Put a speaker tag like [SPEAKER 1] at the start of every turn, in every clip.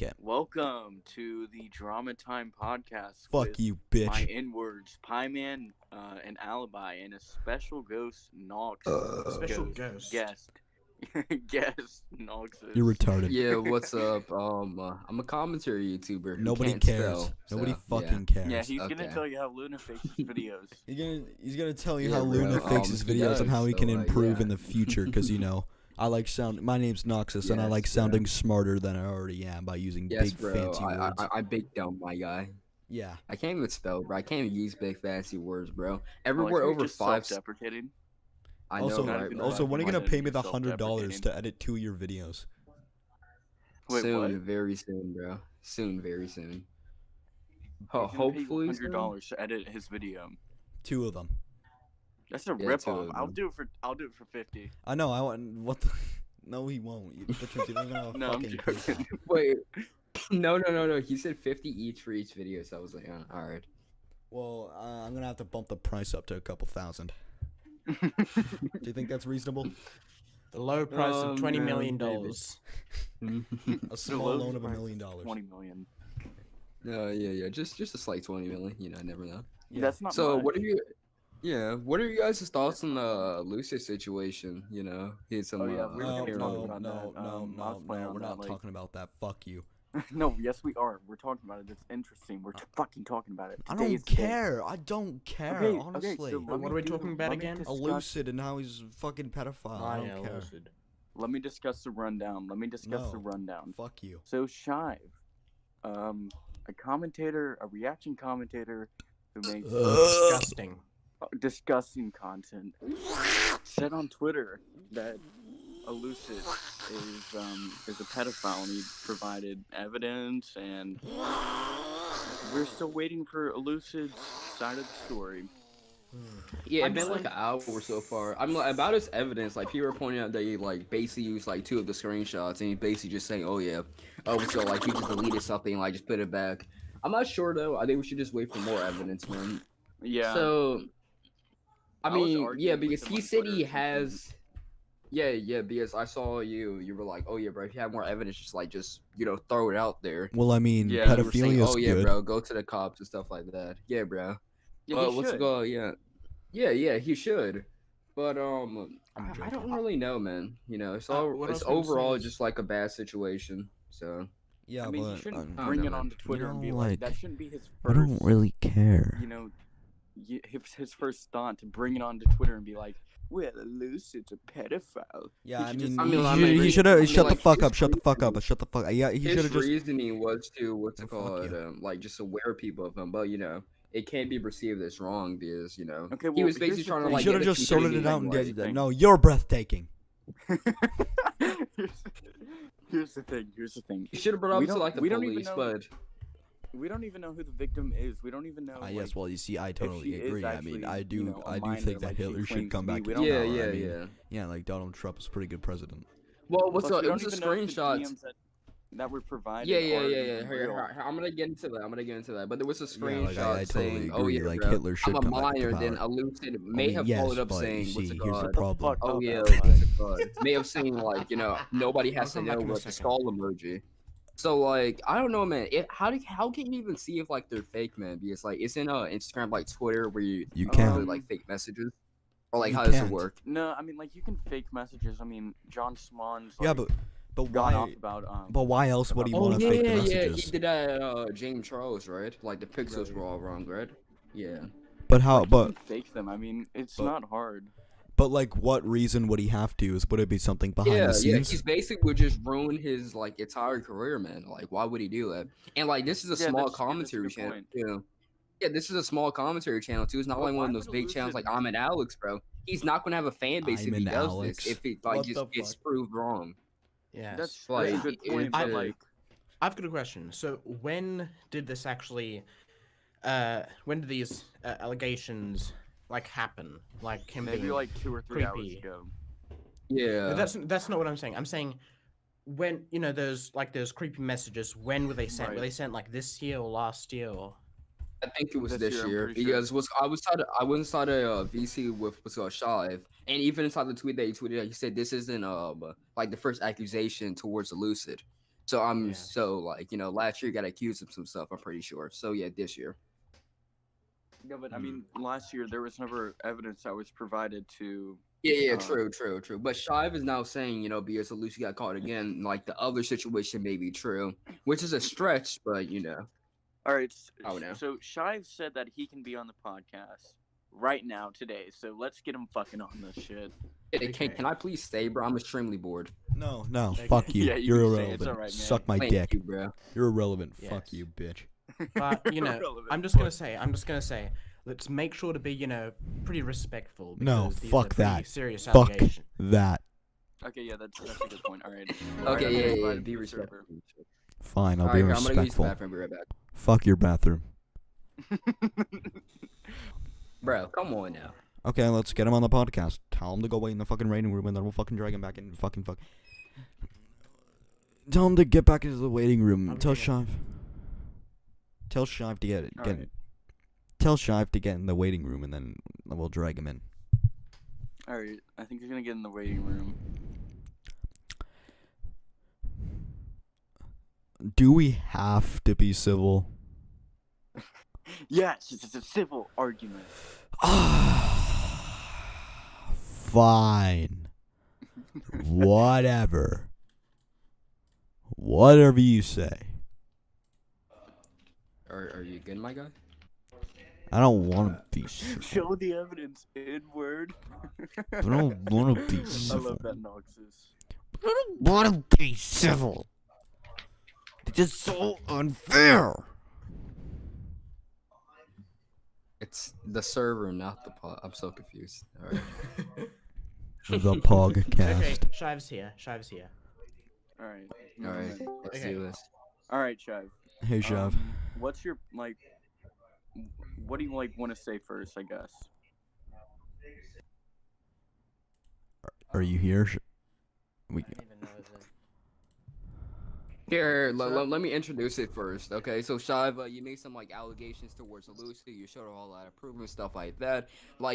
[SPEAKER 1] Okay.
[SPEAKER 2] Welcome to the Drama Time podcast.
[SPEAKER 1] Fuck
[SPEAKER 2] with
[SPEAKER 1] you, bitch.
[SPEAKER 2] My N-words, Pie Man, and Alibi, and a special ghost, Nox.
[SPEAKER 3] Special ghost.
[SPEAKER 2] Guest, Noxus.
[SPEAKER 1] You're retarded.
[SPEAKER 4] Yeah, what's up? I'm a commentary YouTuber. Who
[SPEAKER 1] Nobody
[SPEAKER 4] can't
[SPEAKER 1] cares.
[SPEAKER 4] spell,
[SPEAKER 1] Nobody
[SPEAKER 4] so,
[SPEAKER 1] fucking cares.
[SPEAKER 2] Yeah, he's gonna
[SPEAKER 4] Okay.
[SPEAKER 2] tell you how Luna fakes his videos.
[SPEAKER 1] He's gonna tell you
[SPEAKER 4] Yeah,
[SPEAKER 1] how
[SPEAKER 4] bro.
[SPEAKER 1] Luna fakes his
[SPEAKER 4] He
[SPEAKER 1] videos and how he
[SPEAKER 4] does,
[SPEAKER 1] can
[SPEAKER 4] so,
[SPEAKER 1] improve
[SPEAKER 4] yeah.
[SPEAKER 1] in the future. Because my name's Noxus, and I like
[SPEAKER 4] Yes,
[SPEAKER 1] sounding smarter than I already am by using
[SPEAKER 4] Yes,
[SPEAKER 1] big
[SPEAKER 4] bro.
[SPEAKER 1] fancy words.
[SPEAKER 4] I'm big dumb, my guy.
[SPEAKER 1] Yeah.
[SPEAKER 4] I can't even spell, bro. I can't even use big fancy words, bro.
[SPEAKER 2] I like
[SPEAKER 4] Everywhere
[SPEAKER 2] how you're
[SPEAKER 4] over
[SPEAKER 2] just
[SPEAKER 4] 5.
[SPEAKER 2] self-deprecating.
[SPEAKER 4] I know,
[SPEAKER 1] Also,
[SPEAKER 4] right?
[SPEAKER 2] even
[SPEAKER 4] bro?
[SPEAKER 1] also, when are you gonna
[SPEAKER 2] Why
[SPEAKER 1] pay me
[SPEAKER 2] don't
[SPEAKER 1] the
[SPEAKER 2] you
[SPEAKER 1] $100
[SPEAKER 2] self-deprecating?
[SPEAKER 1] to edit 2 of your videos?
[SPEAKER 2] Wait,
[SPEAKER 4] soon,
[SPEAKER 2] what?
[SPEAKER 4] very soon, bro. Soon, very soon.
[SPEAKER 2] He's gonna pay you
[SPEAKER 4] Hopefully, soon.
[SPEAKER 2] $100 to edit his video.
[SPEAKER 1] 2 of them.
[SPEAKER 2] That's a
[SPEAKER 4] Yeah,
[SPEAKER 2] rip
[SPEAKER 4] 2
[SPEAKER 2] off.
[SPEAKER 4] of
[SPEAKER 2] I'll
[SPEAKER 4] them.
[SPEAKER 2] do it for 50.
[SPEAKER 1] I know. I want. What the? No, he won't. You bitches, you're gonna have a
[SPEAKER 2] No, I'm
[SPEAKER 1] fucking
[SPEAKER 2] joking.
[SPEAKER 1] PayPal.
[SPEAKER 4] Wait. No. He said 50 each for each video, so I was like, all right.
[SPEAKER 1] Well, I'm gonna have to bump the price up to a couple thousand. Do you think that's reasonable?
[SPEAKER 3] The low price of $20
[SPEAKER 4] man,
[SPEAKER 3] million.
[SPEAKER 4] maybe.
[SPEAKER 1] A small loan of $1 million.
[SPEAKER 2] 20 million.
[SPEAKER 4] No, yeah. Just a slight 20 million. You know, I never know.
[SPEAKER 1] Yeah.
[SPEAKER 2] That's not
[SPEAKER 4] So,
[SPEAKER 2] much.
[SPEAKER 4] what are you? Yeah, what are you guys' thoughts on the Lucid situation? You know, he had some.
[SPEAKER 2] Oh, yeah, we were
[SPEAKER 1] No,
[SPEAKER 2] gonna
[SPEAKER 4] here
[SPEAKER 2] talk
[SPEAKER 1] no,
[SPEAKER 2] about
[SPEAKER 1] no,
[SPEAKER 2] that.
[SPEAKER 1] no,
[SPEAKER 2] I was planning
[SPEAKER 1] no.
[SPEAKER 2] on
[SPEAKER 1] We're
[SPEAKER 2] that,
[SPEAKER 1] not
[SPEAKER 2] like-
[SPEAKER 1] talking about that. Fuck you.
[SPEAKER 2] No, yes, we are. We're talking about it. It's interesting. We're fucking talking about it.
[SPEAKER 1] I
[SPEAKER 2] Today
[SPEAKER 1] don't
[SPEAKER 2] is the day.
[SPEAKER 1] care. I don't care.
[SPEAKER 2] Okay,
[SPEAKER 1] honestly.
[SPEAKER 2] so
[SPEAKER 3] What are we talking about again?
[SPEAKER 1] Allucid and how he's a fucking pedophile. I don't care.
[SPEAKER 3] Allucid.
[SPEAKER 2] Let me discuss the rundown.
[SPEAKER 1] No. Fuck you.
[SPEAKER 2] So Shive, a commentator, a reaction commentator who makes
[SPEAKER 3] Disgusting.
[SPEAKER 2] disgusting content, said on Twitter that Allucid is a pedophile, and he provided evidence, and we're still waiting for Allucid's side of the story.
[SPEAKER 4] Yeah,
[SPEAKER 3] I'm
[SPEAKER 4] it's been
[SPEAKER 3] just-
[SPEAKER 4] like an hour so far. I'm like, about his evidence. Like, people were pointing out that he like basically used like 2 of the screenshots, and he basically just saying, "Oh yeah, so like he just deleted something, and like just put it back." I'm not sure though. I think we should just wait for more evidence, man.
[SPEAKER 2] Yeah.
[SPEAKER 4] So, I
[SPEAKER 2] I was
[SPEAKER 4] mean,
[SPEAKER 2] arguing
[SPEAKER 4] yeah,
[SPEAKER 2] with
[SPEAKER 4] because
[SPEAKER 2] him
[SPEAKER 4] he
[SPEAKER 2] on
[SPEAKER 4] said
[SPEAKER 2] Twitter.
[SPEAKER 4] he has. Yeah, because I saw you were like, "Oh yeah, bro, if you have more evidence, just throw it out there."
[SPEAKER 1] Well, I mean,
[SPEAKER 2] Yeah, you
[SPEAKER 4] You were saying,
[SPEAKER 1] pedophilia is
[SPEAKER 4] "Oh yeah,
[SPEAKER 1] good.
[SPEAKER 4] bro, go to the cops and stuff like that." Yeah, bro.
[SPEAKER 2] yeah, he
[SPEAKER 4] What's
[SPEAKER 2] should.
[SPEAKER 4] go? Yeah, he should. But I don't really know, man. You know, it's
[SPEAKER 3] what I
[SPEAKER 4] all
[SPEAKER 3] was
[SPEAKER 4] it's
[SPEAKER 3] gonna
[SPEAKER 4] overall
[SPEAKER 3] say is-
[SPEAKER 4] just like a bad situation. So
[SPEAKER 1] Yeah,
[SPEAKER 2] I mean,
[SPEAKER 1] but
[SPEAKER 2] he shouldn't
[SPEAKER 4] I
[SPEAKER 2] bring
[SPEAKER 4] don't
[SPEAKER 2] it
[SPEAKER 4] know,
[SPEAKER 2] onto Twitter and be
[SPEAKER 1] know,
[SPEAKER 2] like, that
[SPEAKER 1] like,
[SPEAKER 2] shouldn't be his
[SPEAKER 1] I
[SPEAKER 2] first.
[SPEAKER 1] don't really care.
[SPEAKER 2] You know, his first thought to bring it onto Twitter and be like, "Well, Lucid's a pedophile."
[SPEAKER 1] Yeah,
[SPEAKER 2] He
[SPEAKER 1] I
[SPEAKER 2] should
[SPEAKER 1] mean,
[SPEAKER 2] just-
[SPEAKER 4] I mean,
[SPEAKER 1] he
[SPEAKER 4] he-
[SPEAKER 1] should have
[SPEAKER 4] I mean,
[SPEAKER 1] shut the
[SPEAKER 4] like,
[SPEAKER 1] fuck
[SPEAKER 4] his
[SPEAKER 1] up. Shut the fuck up.
[SPEAKER 4] reasoning-
[SPEAKER 1] Shut the fuck. Yeah, he should
[SPEAKER 4] his
[SPEAKER 1] have just.
[SPEAKER 4] reasoning was to
[SPEAKER 1] Oh, fuck you.
[SPEAKER 4] like just aware people of him, but it can't be perceived as wrong because
[SPEAKER 2] Okay,
[SPEAKER 4] he
[SPEAKER 2] well,
[SPEAKER 4] was
[SPEAKER 2] here's
[SPEAKER 4] basically
[SPEAKER 2] the
[SPEAKER 4] trying to
[SPEAKER 2] thing.
[SPEAKER 1] He
[SPEAKER 4] like
[SPEAKER 1] should
[SPEAKER 4] get
[SPEAKER 1] have
[SPEAKER 4] the
[SPEAKER 1] just
[SPEAKER 4] people
[SPEAKER 1] sorted
[SPEAKER 4] to
[SPEAKER 1] it
[SPEAKER 4] do
[SPEAKER 1] out and
[SPEAKER 4] what
[SPEAKER 1] did.
[SPEAKER 4] he thinks.
[SPEAKER 1] No, you're breathtaking.
[SPEAKER 2] Here's the thing.
[SPEAKER 4] He should have brought
[SPEAKER 2] We
[SPEAKER 4] up to
[SPEAKER 2] don't-
[SPEAKER 4] like the
[SPEAKER 2] we don't even
[SPEAKER 4] police,
[SPEAKER 2] know-
[SPEAKER 4] but
[SPEAKER 2] We don't even know who the victim is. We don't even know.
[SPEAKER 1] Yes, well, you see, I
[SPEAKER 2] she
[SPEAKER 1] totally
[SPEAKER 2] is
[SPEAKER 1] agree. I
[SPEAKER 2] actually,
[SPEAKER 1] mean, I do,
[SPEAKER 2] you know, a
[SPEAKER 1] I do
[SPEAKER 2] minor
[SPEAKER 1] think that
[SPEAKER 2] like she
[SPEAKER 1] Hitler should
[SPEAKER 2] claims
[SPEAKER 1] come
[SPEAKER 2] to be.
[SPEAKER 1] back
[SPEAKER 2] We
[SPEAKER 1] to
[SPEAKER 2] don't
[SPEAKER 4] yeah,
[SPEAKER 2] know.
[SPEAKER 1] power. I mean,
[SPEAKER 4] yeah.
[SPEAKER 1] yeah, like Donald Trump is a pretty good president.
[SPEAKER 4] Well,
[SPEAKER 2] Plus, we
[SPEAKER 4] it
[SPEAKER 2] don't
[SPEAKER 4] was a
[SPEAKER 2] even know if the
[SPEAKER 4] screenshot.
[SPEAKER 2] DMs that were provided.
[SPEAKER 4] Yeah.
[SPEAKER 2] are even
[SPEAKER 4] Here,
[SPEAKER 2] real.
[SPEAKER 4] I'm gonna get into that. But there was a
[SPEAKER 1] Yeah,
[SPEAKER 4] screenshot
[SPEAKER 1] like, I totally
[SPEAKER 4] saying, "Oh
[SPEAKER 1] agree,
[SPEAKER 4] yeah,
[SPEAKER 1] like,
[SPEAKER 4] bro,
[SPEAKER 1] Hitler should
[SPEAKER 4] I'm a
[SPEAKER 1] come back to
[SPEAKER 4] minor." Then
[SPEAKER 1] power.
[SPEAKER 4] Allucid may
[SPEAKER 1] I mean,
[SPEAKER 4] have
[SPEAKER 1] yes,
[SPEAKER 4] followed up
[SPEAKER 1] but
[SPEAKER 4] saying,
[SPEAKER 1] you
[SPEAKER 4] "What's
[SPEAKER 1] see,
[SPEAKER 4] it
[SPEAKER 1] here's the
[SPEAKER 4] called?"
[SPEAKER 1] problem.
[SPEAKER 2] Fuck
[SPEAKER 4] Oh
[SPEAKER 2] up,
[SPEAKER 4] yeah,
[SPEAKER 2] Alibi.
[SPEAKER 4] what's it called? May have saying like, nobody has to
[SPEAKER 3] I'll come
[SPEAKER 4] know
[SPEAKER 3] back in a
[SPEAKER 4] what the
[SPEAKER 3] second.
[SPEAKER 4] skull emoji. So like, I don't know, man. How can you even see if like they're fake, man? Because like, isn't Instagram like Twitter where you
[SPEAKER 1] can't.
[SPEAKER 4] put, like fake messages, or like
[SPEAKER 1] You
[SPEAKER 4] how does it
[SPEAKER 1] can't.
[SPEAKER 4] work?
[SPEAKER 2] No, I mean, like, you can fake messages. I mean, John Swan's like,
[SPEAKER 1] Yeah, but
[SPEAKER 2] gone off
[SPEAKER 1] why?
[SPEAKER 2] about
[SPEAKER 1] But why else would he
[SPEAKER 2] about-
[SPEAKER 4] Oh
[SPEAKER 1] want to
[SPEAKER 4] yeah,
[SPEAKER 1] fake the
[SPEAKER 4] yeah,
[SPEAKER 1] messages?
[SPEAKER 4] he did that James Charles, right? Like the pixels
[SPEAKER 2] Right.
[SPEAKER 4] were all wrong, right? Yeah.
[SPEAKER 1] But how?
[SPEAKER 2] Like, you
[SPEAKER 1] But
[SPEAKER 2] can fake them. I mean, it's
[SPEAKER 1] but-
[SPEAKER 2] not hard.
[SPEAKER 1] like, what reason would he have to? Would it be something behind
[SPEAKER 4] Yeah,
[SPEAKER 1] the
[SPEAKER 4] yeah,
[SPEAKER 1] scenes?
[SPEAKER 4] he's basically would just ruin his like entire career, man. Like, why would he do that? And like, this is a
[SPEAKER 2] Yeah,
[SPEAKER 4] small
[SPEAKER 2] that's a
[SPEAKER 4] commentary
[SPEAKER 2] good
[SPEAKER 4] channel.
[SPEAKER 2] point.
[SPEAKER 4] Yeah, this is a small commentary channel too. It's not
[SPEAKER 2] But
[SPEAKER 4] like one
[SPEAKER 2] why
[SPEAKER 4] of those
[SPEAKER 2] would
[SPEAKER 4] big channels like
[SPEAKER 2] Allucid-
[SPEAKER 4] I'm an Alex, bro. He's not gonna have a fan base if
[SPEAKER 1] I'm
[SPEAKER 4] he
[SPEAKER 1] an
[SPEAKER 4] does
[SPEAKER 1] Alex?
[SPEAKER 4] this. If it like
[SPEAKER 1] What
[SPEAKER 4] just
[SPEAKER 1] the
[SPEAKER 4] gets
[SPEAKER 1] fuck?
[SPEAKER 4] proved wrong.
[SPEAKER 3] Yes.
[SPEAKER 2] That's
[SPEAKER 4] like,
[SPEAKER 2] a good
[SPEAKER 4] it-
[SPEAKER 2] point. But
[SPEAKER 4] it-
[SPEAKER 2] like,
[SPEAKER 3] I've got a question. So when did this actually? When did these allegations like happen? Like him
[SPEAKER 2] maybe
[SPEAKER 3] being
[SPEAKER 2] like 2 or 3 hours
[SPEAKER 3] creepy.
[SPEAKER 2] ago.
[SPEAKER 4] Yeah.
[SPEAKER 3] No, that's not what I'm saying. I'm saying when those creepy messages. When were they sent? Were
[SPEAKER 2] Right.
[SPEAKER 3] they sent like this year or last year? Or...
[SPEAKER 4] I think it was
[SPEAKER 2] This
[SPEAKER 4] this
[SPEAKER 2] year, I'm
[SPEAKER 4] year
[SPEAKER 2] pretty sure.
[SPEAKER 4] because I was inside a VC with what's called Shive, and even inside the tweet that he tweeted, he said this isn't like the first accusation towards Allucid. So I'm
[SPEAKER 3] Yeah.
[SPEAKER 4] so like, last year you got accused of some stuff, I'm pretty sure. So yeah, this year.
[SPEAKER 2] Yeah, but I mean, last year there was never evidence that was provided to.
[SPEAKER 4] Yeah,
[SPEAKER 2] Uh,
[SPEAKER 4] true. But Shive is now saying, because Lucy got caught again, like the other situation may be true, which is a stretch, but
[SPEAKER 2] all right,
[SPEAKER 4] I would know.
[SPEAKER 2] so Shive said that he can be on the podcast right now today. So let's get him fucking on this shit.
[SPEAKER 4] Hey,
[SPEAKER 3] Okay.
[SPEAKER 4] can I please stay, bro? I'm extremely bored.
[SPEAKER 1] No,
[SPEAKER 3] Okay.
[SPEAKER 1] fuck you.
[SPEAKER 2] Yeah, you
[SPEAKER 1] You're
[SPEAKER 2] can say
[SPEAKER 1] irrelevant.
[SPEAKER 2] it's all right, man.
[SPEAKER 1] Suck my
[SPEAKER 4] Thank
[SPEAKER 1] dick.
[SPEAKER 4] you, bro.
[SPEAKER 1] You're irrelevant. Fuck
[SPEAKER 3] Yes.
[SPEAKER 1] you, bitch.
[SPEAKER 3] But
[SPEAKER 2] Irrelevant.
[SPEAKER 3] I'm just gonna say, let's make sure to be, pretty respectful.
[SPEAKER 1] No,
[SPEAKER 3] Because these
[SPEAKER 1] fuck
[SPEAKER 3] are pretty
[SPEAKER 1] that.
[SPEAKER 3] Serious
[SPEAKER 1] Fuck
[SPEAKER 3] allegations.
[SPEAKER 1] that.
[SPEAKER 2] Okay, yeah, that's a good point. All right.
[SPEAKER 4] Okay,
[SPEAKER 2] I'm gonna invite
[SPEAKER 4] yeah.
[SPEAKER 2] him
[SPEAKER 4] Be
[SPEAKER 2] to the server.
[SPEAKER 4] respectful.
[SPEAKER 1] Fine, I'll
[SPEAKER 4] All
[SPEAKER 1] be
[SPEAKER 4] right, I'm gonna go use the
[SPEAKER 1] respectful.
[SPEAKER 4] bathroom. Be right back.
[SPEAKER 1] Fuck your bathroom.
[SPEAKER 4] Bro, come on now.
[SPEAKER 1] Okay, let's get him on the podcast. Tell him to go wait in the fucking waiting room, and then we'll fucking drag him back in. Tell him to get back into the waiting room. Tell
[SPEAKER 3] Okay.
[SPEAKER 1] Shive. Tell Shive to get it.
[SPEAKER 2] All right.
[SPEAKER 1] Tell Shive to get in the waiting room, and then we'll drag him in.
[SPEAKER 2] All right, I think you're gonna get in the waiting room.
[SPEAKER 1] Do we have to be civil?
[SPEAKER 2] Yes, it's a civil argument.
[SPEAKER 1] Fine. Whatever. Whatever you say.
[SPEAKER 4] Are you good, my guy?
[SPEAKER 1] I don't want to be civil.
[SPEAKER 2] Show the evidence, Edward.
[SPEAKER 1] I don't want to be
[SPEAKER 2] I
[SPEAKER 1] civil.
[SPEAKER 2] love that Noxus.
[SPEAKER 1] I don't want to be civil. It's just so unfair.
[SPEAKER 4] It's the server, not the pod. I'm so confused. All right.
[SPEAKER 1] The podcast.
[SPEAKER 3] Okay, Shive's here.
[SPEAKER 2] All right.
[SPEAKER 4] All right. Let's
[SPEAKER 3] Okay.
[SPEAKER 4] do this.
[SPEAKER 2] All right, Shive.
[SPEAKER 1] Hey, Shive.
[SPEAKER 2] What's your what do you want to say first? I guess.
[SPEAKER 1] Are you here? We.
[SPEAKER 3] I don't even know his name.
[SPEAKER 4] Here, let me introduce it first, okay? So, Shive, you made some, allegations towards Allucid. You showed a whole lot of proof and stuff like that.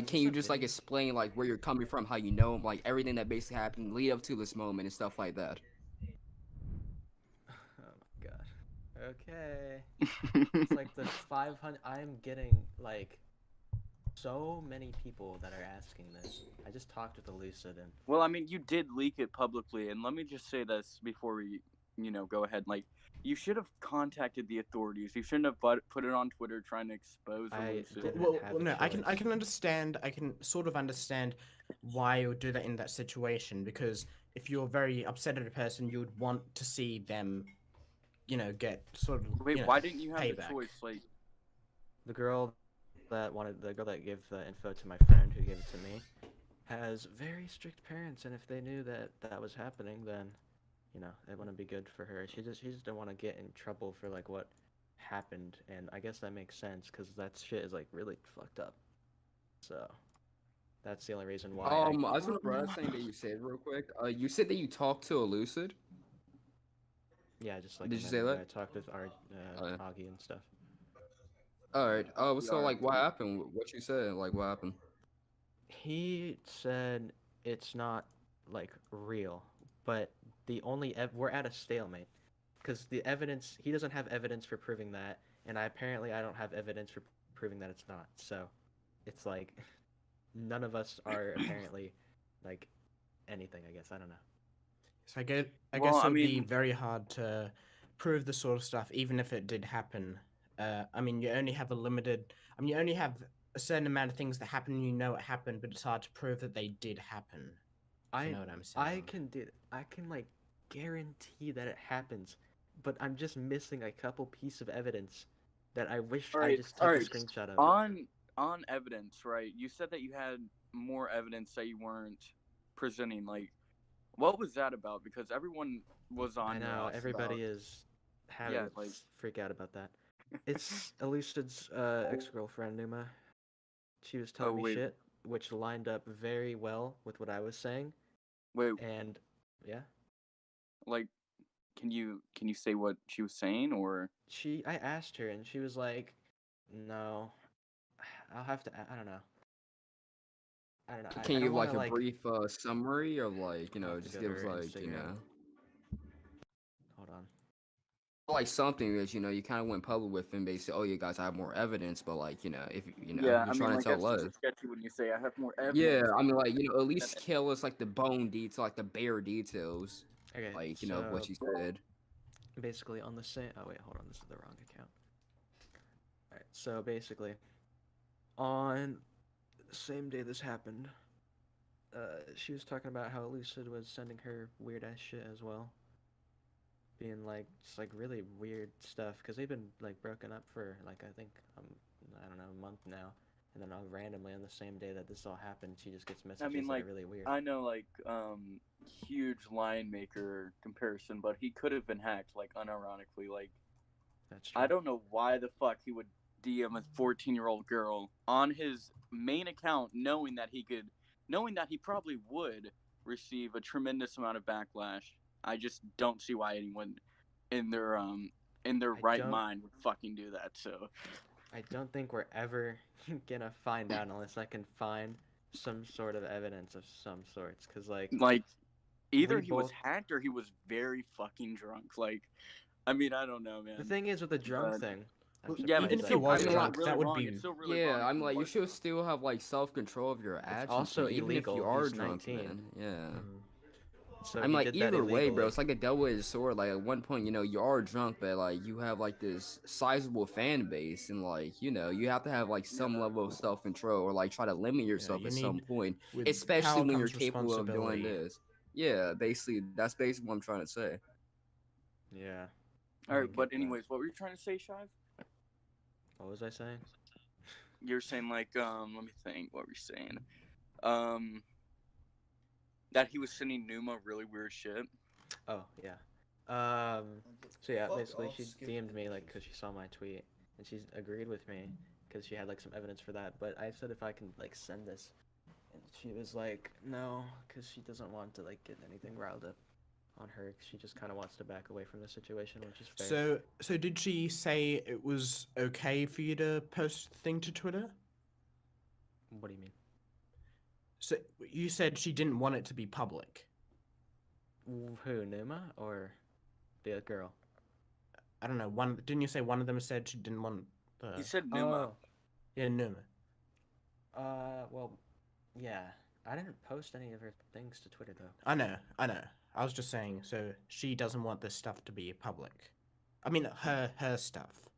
[SPEAKER 4] Can you just, explain, where you're coming from, how you know, everything that basically happened lead up to this moment and stuff like that?
[SPEAKER 5] Oh my god. Okay. It's like the 500. I'm getting so many people that are asking this. I just talked with Allucid and
[SPEAKER 2] Well, I mean, you did leak it publicly, and let me just say this before we, go ahead. You should have contacted the authorities. You shouldn't have put it on Twitter trying to expose
[SPEAKER 5] I
[SPEAKER 2] Allucid.
[SPEAKER 5] didn't
[SPEAKER 3] Well,
[SPEAKER 5] have a
[SPEAKER 3] no, I can
[SPEAKER 5] choice.
[SPEAKER 3] understand. I can sort of understand why you would do that in that situation, because if you're very upset at a person, you would want to see them, get sort of.
[SPEAKER 2] Wait, why didn't you have
[SPEAKER 3] payback.
[SPEAKER 2] the choice?
[SPEAKER 5] The girl that gave the info to my friend who gave it to me has very strict parents, and if they knew that that was happening, then it wouldn't be good for her. She just didn't want to get in trouble for what happened, and I guess that makes sense because that shit is really fucked up. So that's the only reason why.
[SPEAKER 4] I just want to bring up something that you said real quick. You said that you talked to Allucid.
[SPEAKER 5] Yeah, just
[SPEAKER 4] Did
[SPEAKER 5] a
[SPEAKER 4] you say
[SPEAKER 5] minute ago,
[SPEAKER 4] that?
[SPEAKER 5] I talked with our
[SPEAKER 4] yeah.
[SPEAKER 5] Augie and stuff.
[SPEAKER 4] All right. So
[SPEAKER 2] Yeah.
[SPEAKER 4] what happened? What you said? What happened?
[SPEAKER 5] He said it's not real, but the only we're at a stalemate because the evidence he doesn't have evidence for proving that, and I don't have evidence for proving that it's not. So it's none of us are apparently anything. I guess I don't know.
[SPEAKER 3] So I guess
[SPEAKER 2] Well,
[SPEAKER 3] it
[SPEAKER 2] I
[SPEAKER 3] would be
[SPEAKER 2] mean-
[SPEAKER 3] very hard to prove the sort of stuff, even if it did happen. I mean, you only have you only have a certain amount of things that happen, and it happened, but it's hard to prove that they did happen. If you know what I'm saying?
[SPEAKER 5] I can guarantee that it happens, but I'm just missing a couple pieces of evidence that I wish I
[SPEAKER 2] Alright,
[SPEAKER 5] just took a
[SPEAKER 2] alright.
[SPEAKER 5] screenshot of.
[SPEAKER 2] On evidence, right? You said that you had more evidence that you weren't presenting. What was that about? Because everyone was on.
[SPEAKER 5] I
[SPEAKER 2] your
[SPEAKER 5] know
[SPEAKER 2] ass
[SPEAKER 5] everybody
[SPEAKER 2] about-
[SPEAKER 5] is having
[SPEAKER 2] Yeah,
[SPEAKER 5] freak out about that. It's Elucid's ex-girlfriend Numa. She was telling me
[SPEAKER 2] wait.
[SPEAKER 5] shit, which lined up very well with what I was saying,
[SPEAKER 2] Wait,
[SPEAKER 5] and yeah,
[SPEAKER 2] can you say what she was saying, or
[SPEAKER 5] I asked her, and she was like, "No, I'll have to. I don't know. I don't know.
[SPEAKER 4] Can
[SPEAKER 5] I
[SPEAKER 4] you
[SPEAKER 5] don't
[SPEAKER 4] give
[SPEAKER 5] wanna,
[SPEAKER 4] a brief summary or
[SPEAKER 5] I'll have to
[SPEAKER 4] just
[SPEAKER 5] go
[SPEAKER 4] give
[SPEAKER 5] to
[SPEAKER 4] us
[SPEAKER 5] her Instagram. Hold on.
[SPEAKER 4] like something that you kind of went public with and basically, oh, you guys have more evidence, but like if
[SPEAKER 2] Yeah,
[SPEAKER 4] you're
[SPEAKER 2] I mean,
[SPEAKER 4] trying to
[SPEAKER 2] like
[SPEAKER 4] tell
[SPEAKER 2] that's
[SPEAKER 4] us.
[SPEAKER 2] super sketchy when you say I have more
[SPEAKER 4] Yeah,
[SPEAKER 2] evidence.
[SPEAKER 4] I mean, like at least kill us like the bone detail, like the bare details,
[SPEAKER 5] Okay,
[SPEAKER 4] like
[SPEAKER 5] so
[SPEAKER 4] what you said.
[SPEAKER 5] basically on the same. Oh wait, hold on. This is the wrong account. All right. So basically, on the same day this happened, she was talking about how Allucid was sending her weird ass shit as well, being like just like really weird stuff because they've been like broken up for like I think I don't know, a month now, and then randomly on the same day that this all happened, she just gets messages
[SPEAKER 2] I mean,
[SPEAKER 5] that
[SPEAKER 2] like
[SPEAKER 5] are really weird.
[SPEAKER 2] I know, like huge lion maker comparison, but he could have been hacked, like unironically. Like
[SPEAKER 5] That's true.
[SPEAKER 2] I don't know why the fuck he would DM a 14-year-old girl on his main account, knowing that he probably would receive a tremendous amount of backlash. I just don't see why anyone in their right
[SPEAKER 5] don't-
[SPEAKER 2] mind would fucking do that. So
[SPEAKER 5] I don't think we're ever gonna find out unless I can find some sort of evidence of some sorts. Cause like
[SPEAKER 2] either
[SPEAKER 5] we
[SPEAKER 2] he was
[SPEAKER 5] both-
[SPEAKER 2] hacked or he was very fucking drunk. Like, I mean, I don't know, man.
[SPEAKER 5] the thing is with the drunk
[SPEAKER 2] But-
[SPEAKER 5] thing.
[SPEAKER 1] Well,
[SPEAKER 2] Yeah, but
[SPEAKER 1] even
[SPEAKER 2] it's
[SPEAKER 1] if he
[SPEAKER 2] still-
[SPEAKER 1] was
[SPEAKER 2] I mean, it's
[SPEAKER 1] drunk,
[SPEAKER 2] not really
[SPEAKER 1] that would
[SPEAKER 2] wrong.
[SPEAKER 1] be-
[SPEAKER 2] It's still really
[SPEAKER 4] Yeah,
[SPEAKER 2] wrong
[SPEAKER 4] I'm
[SPEAKER 2] if
[SPEAKER 4] like,
[SPEAKER 2] he
[SPEAKER 4] you
[SPEAKER 2] was
[SPEAKER 4] should
[SPEAKER 2] drunk.
[SPEAKER 4] still have like self-control of your actions.
[SPEAKER 5] also
[SPEAKER 4] like, even if you
[SPEAKER 5] illegal,
[SPEAKER 4] are
[SPEAKER 5] he's
[SPEAKER 4] drunk,
[SPEAKER 5] 19.
[SPEAKER 4] man. Yeah.
[SPEAKER 5] So
[SPEAKER 4] I'm
[SPEAKER 5] he
[SPEAKER 4] like,
[SPEAKER 5] did that
[SPEAKER 4] either way, bro,
[SPEAKER 5] illegally.
[SPEAKER 4] it's like a double-edged sword. Like, at one point, you are drunk, but like, you have like this sizable fan base, and like, you have to have like some level of self-control, or like try to limit yourself
[SPEAKER 1] you
[SPEAKER 4] at some
[SPEAKER 1] need-
[SPEAKER 4] point,
[SPEAKER 1] with
[SPEAKER 4] especially
[SPEAKER 1] power
[SPEAKER 4] when you're
[SPEAKER 1] comes
[SPEAKER 4] capable of doing
[SPEAKER 1] responsibility.
[SPEAKER 4] this. Yeah, that's basically what I'm trying to say.
[SPEAKER 5] Yeah.
[SPEAKER 2] All
[SPEAKER 5] I
[SPEAKER 2] right,
[SPEAKER 5] get
[SPEAKER 2] but
[SPEAKER 5] that.
[SPEAKER 2] anyways, what were you trying to say, Shive?
[SPEAKER 5] What was I saying?
[SPEAKER 2] You're saying like, let me think. What were you saying? That he was sending Numa really weird shit.
[SPEAKER 5] Oh yeah. So yeah, basically she DM'd me like because she saw my tweet and she agreed with me because she had like some evidence for that. But I said if I can like send this, and she was like no because she doesn't want to like get anything riled up on her. 'Cause she just kind of wants to back away from the situation, which is fair.
[SPEAKER 1] So did she say it was okay for you to post the thing to Twitter?
[SPEAKER 5] What do you mean?
[SPEAKER 1] So you said she didn't want it to be public.
[SPEAKER 5] Who, Numa or the girl?
[SPEAKER 1] I don't know. Didn't you say one of them said she didn't want the?
[SPEAKER 2] He said Numa.
[SPEAKER 1] Yeah, Numa.
[SPEAKER 5] Well, yeah. I didn't post any of her things to Twitter though.
[SPEAKER 1] I know. I was just saying. So she doesn't want this stuff to be public. I mean, her stuff.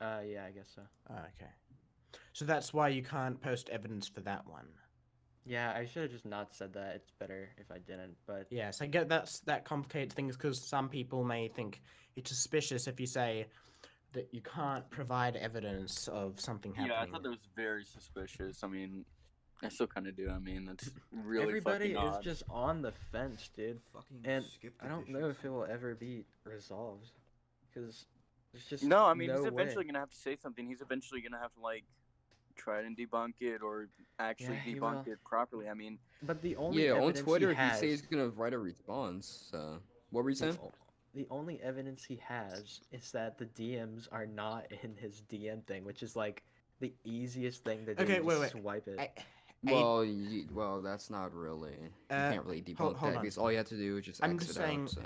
[SPEAKER 5] Yeah, I guess so.
[SPEAKER 1] Okay. So that's why you can't post evidence for that one.
[SPEAKER 5] Yeah, I should have just not said that. It's better if I didn't, but
[SPEAKER 1] Yes, I get that complicates things because some people may think it's suspicious if you say that you can't provide evidence of something happening.
[SPEAKER 2] Yeah, I thought that was very suspicious. I mean, I still kind of do. I mean, that's really
[SPEAKER 5] everybody
[SPEAKER 2] fucking
[SPEAKER 5] is
[SPEAKER 2] odd.
[SPEAKER 5] just on the fence, dude.
[SPEAKER 6] Fucking
[SPEAKER 5] And
[SPEAKER 6] skip
[SPEAKER 5] I
[SPEAKER 6] the
[SPEAKER 5] don't know
[SPEAKER 6] dishes.
[SPEAKER 5] if it will ever be resolved, because there's just
[SPEAKER 2] No, I mean,
[SPEAKER 5] no
[SPEAKER 2] he's
[SPEAKER 5] way.
[SPEAKER 2] eventually gonna have to say something. He's eventually gonna have to like try and debunk it or actually
[SPEAKER 5] Yeah, he
[SPEAKER 2] debunk
[SPEAKER 5] will.
[SPEAKER 2] it properly. I mean,
[SPEAKER 5] But the only
[SPEAKER 4] Yeah, on
[SPEAKER 5] evidence
[SPEAKER 4] Twitter,
[SPEAKER 5] he has,
[SPEAKER 4] says he's gonna write a response. So, what were you saying?
[SPEAKER 5] the only evidence he has is that the DMs are not in his DM thing, which is like the easiest thing to do.
[SPEAKER 1] Okay,
[SPEAKER 5] you
[SPEAKER 1] wait,
[SPEAKER 5] just
[SPEAKER 1] wait.
[SPEAKER 5] swipe it.
[SPEAKER 4] Well, that's not really. You can't really debunk
[SPEAKER 1] hold
[SPEAKER 4] that
[SPEAKER 1] on.
[SPEAKER 4] because all you have to do is just
[SPEAKER 1] I'm
[SPEAKER 4] exit
[SPEAKER 1] just saying-
[SPEAKER 4] out. So.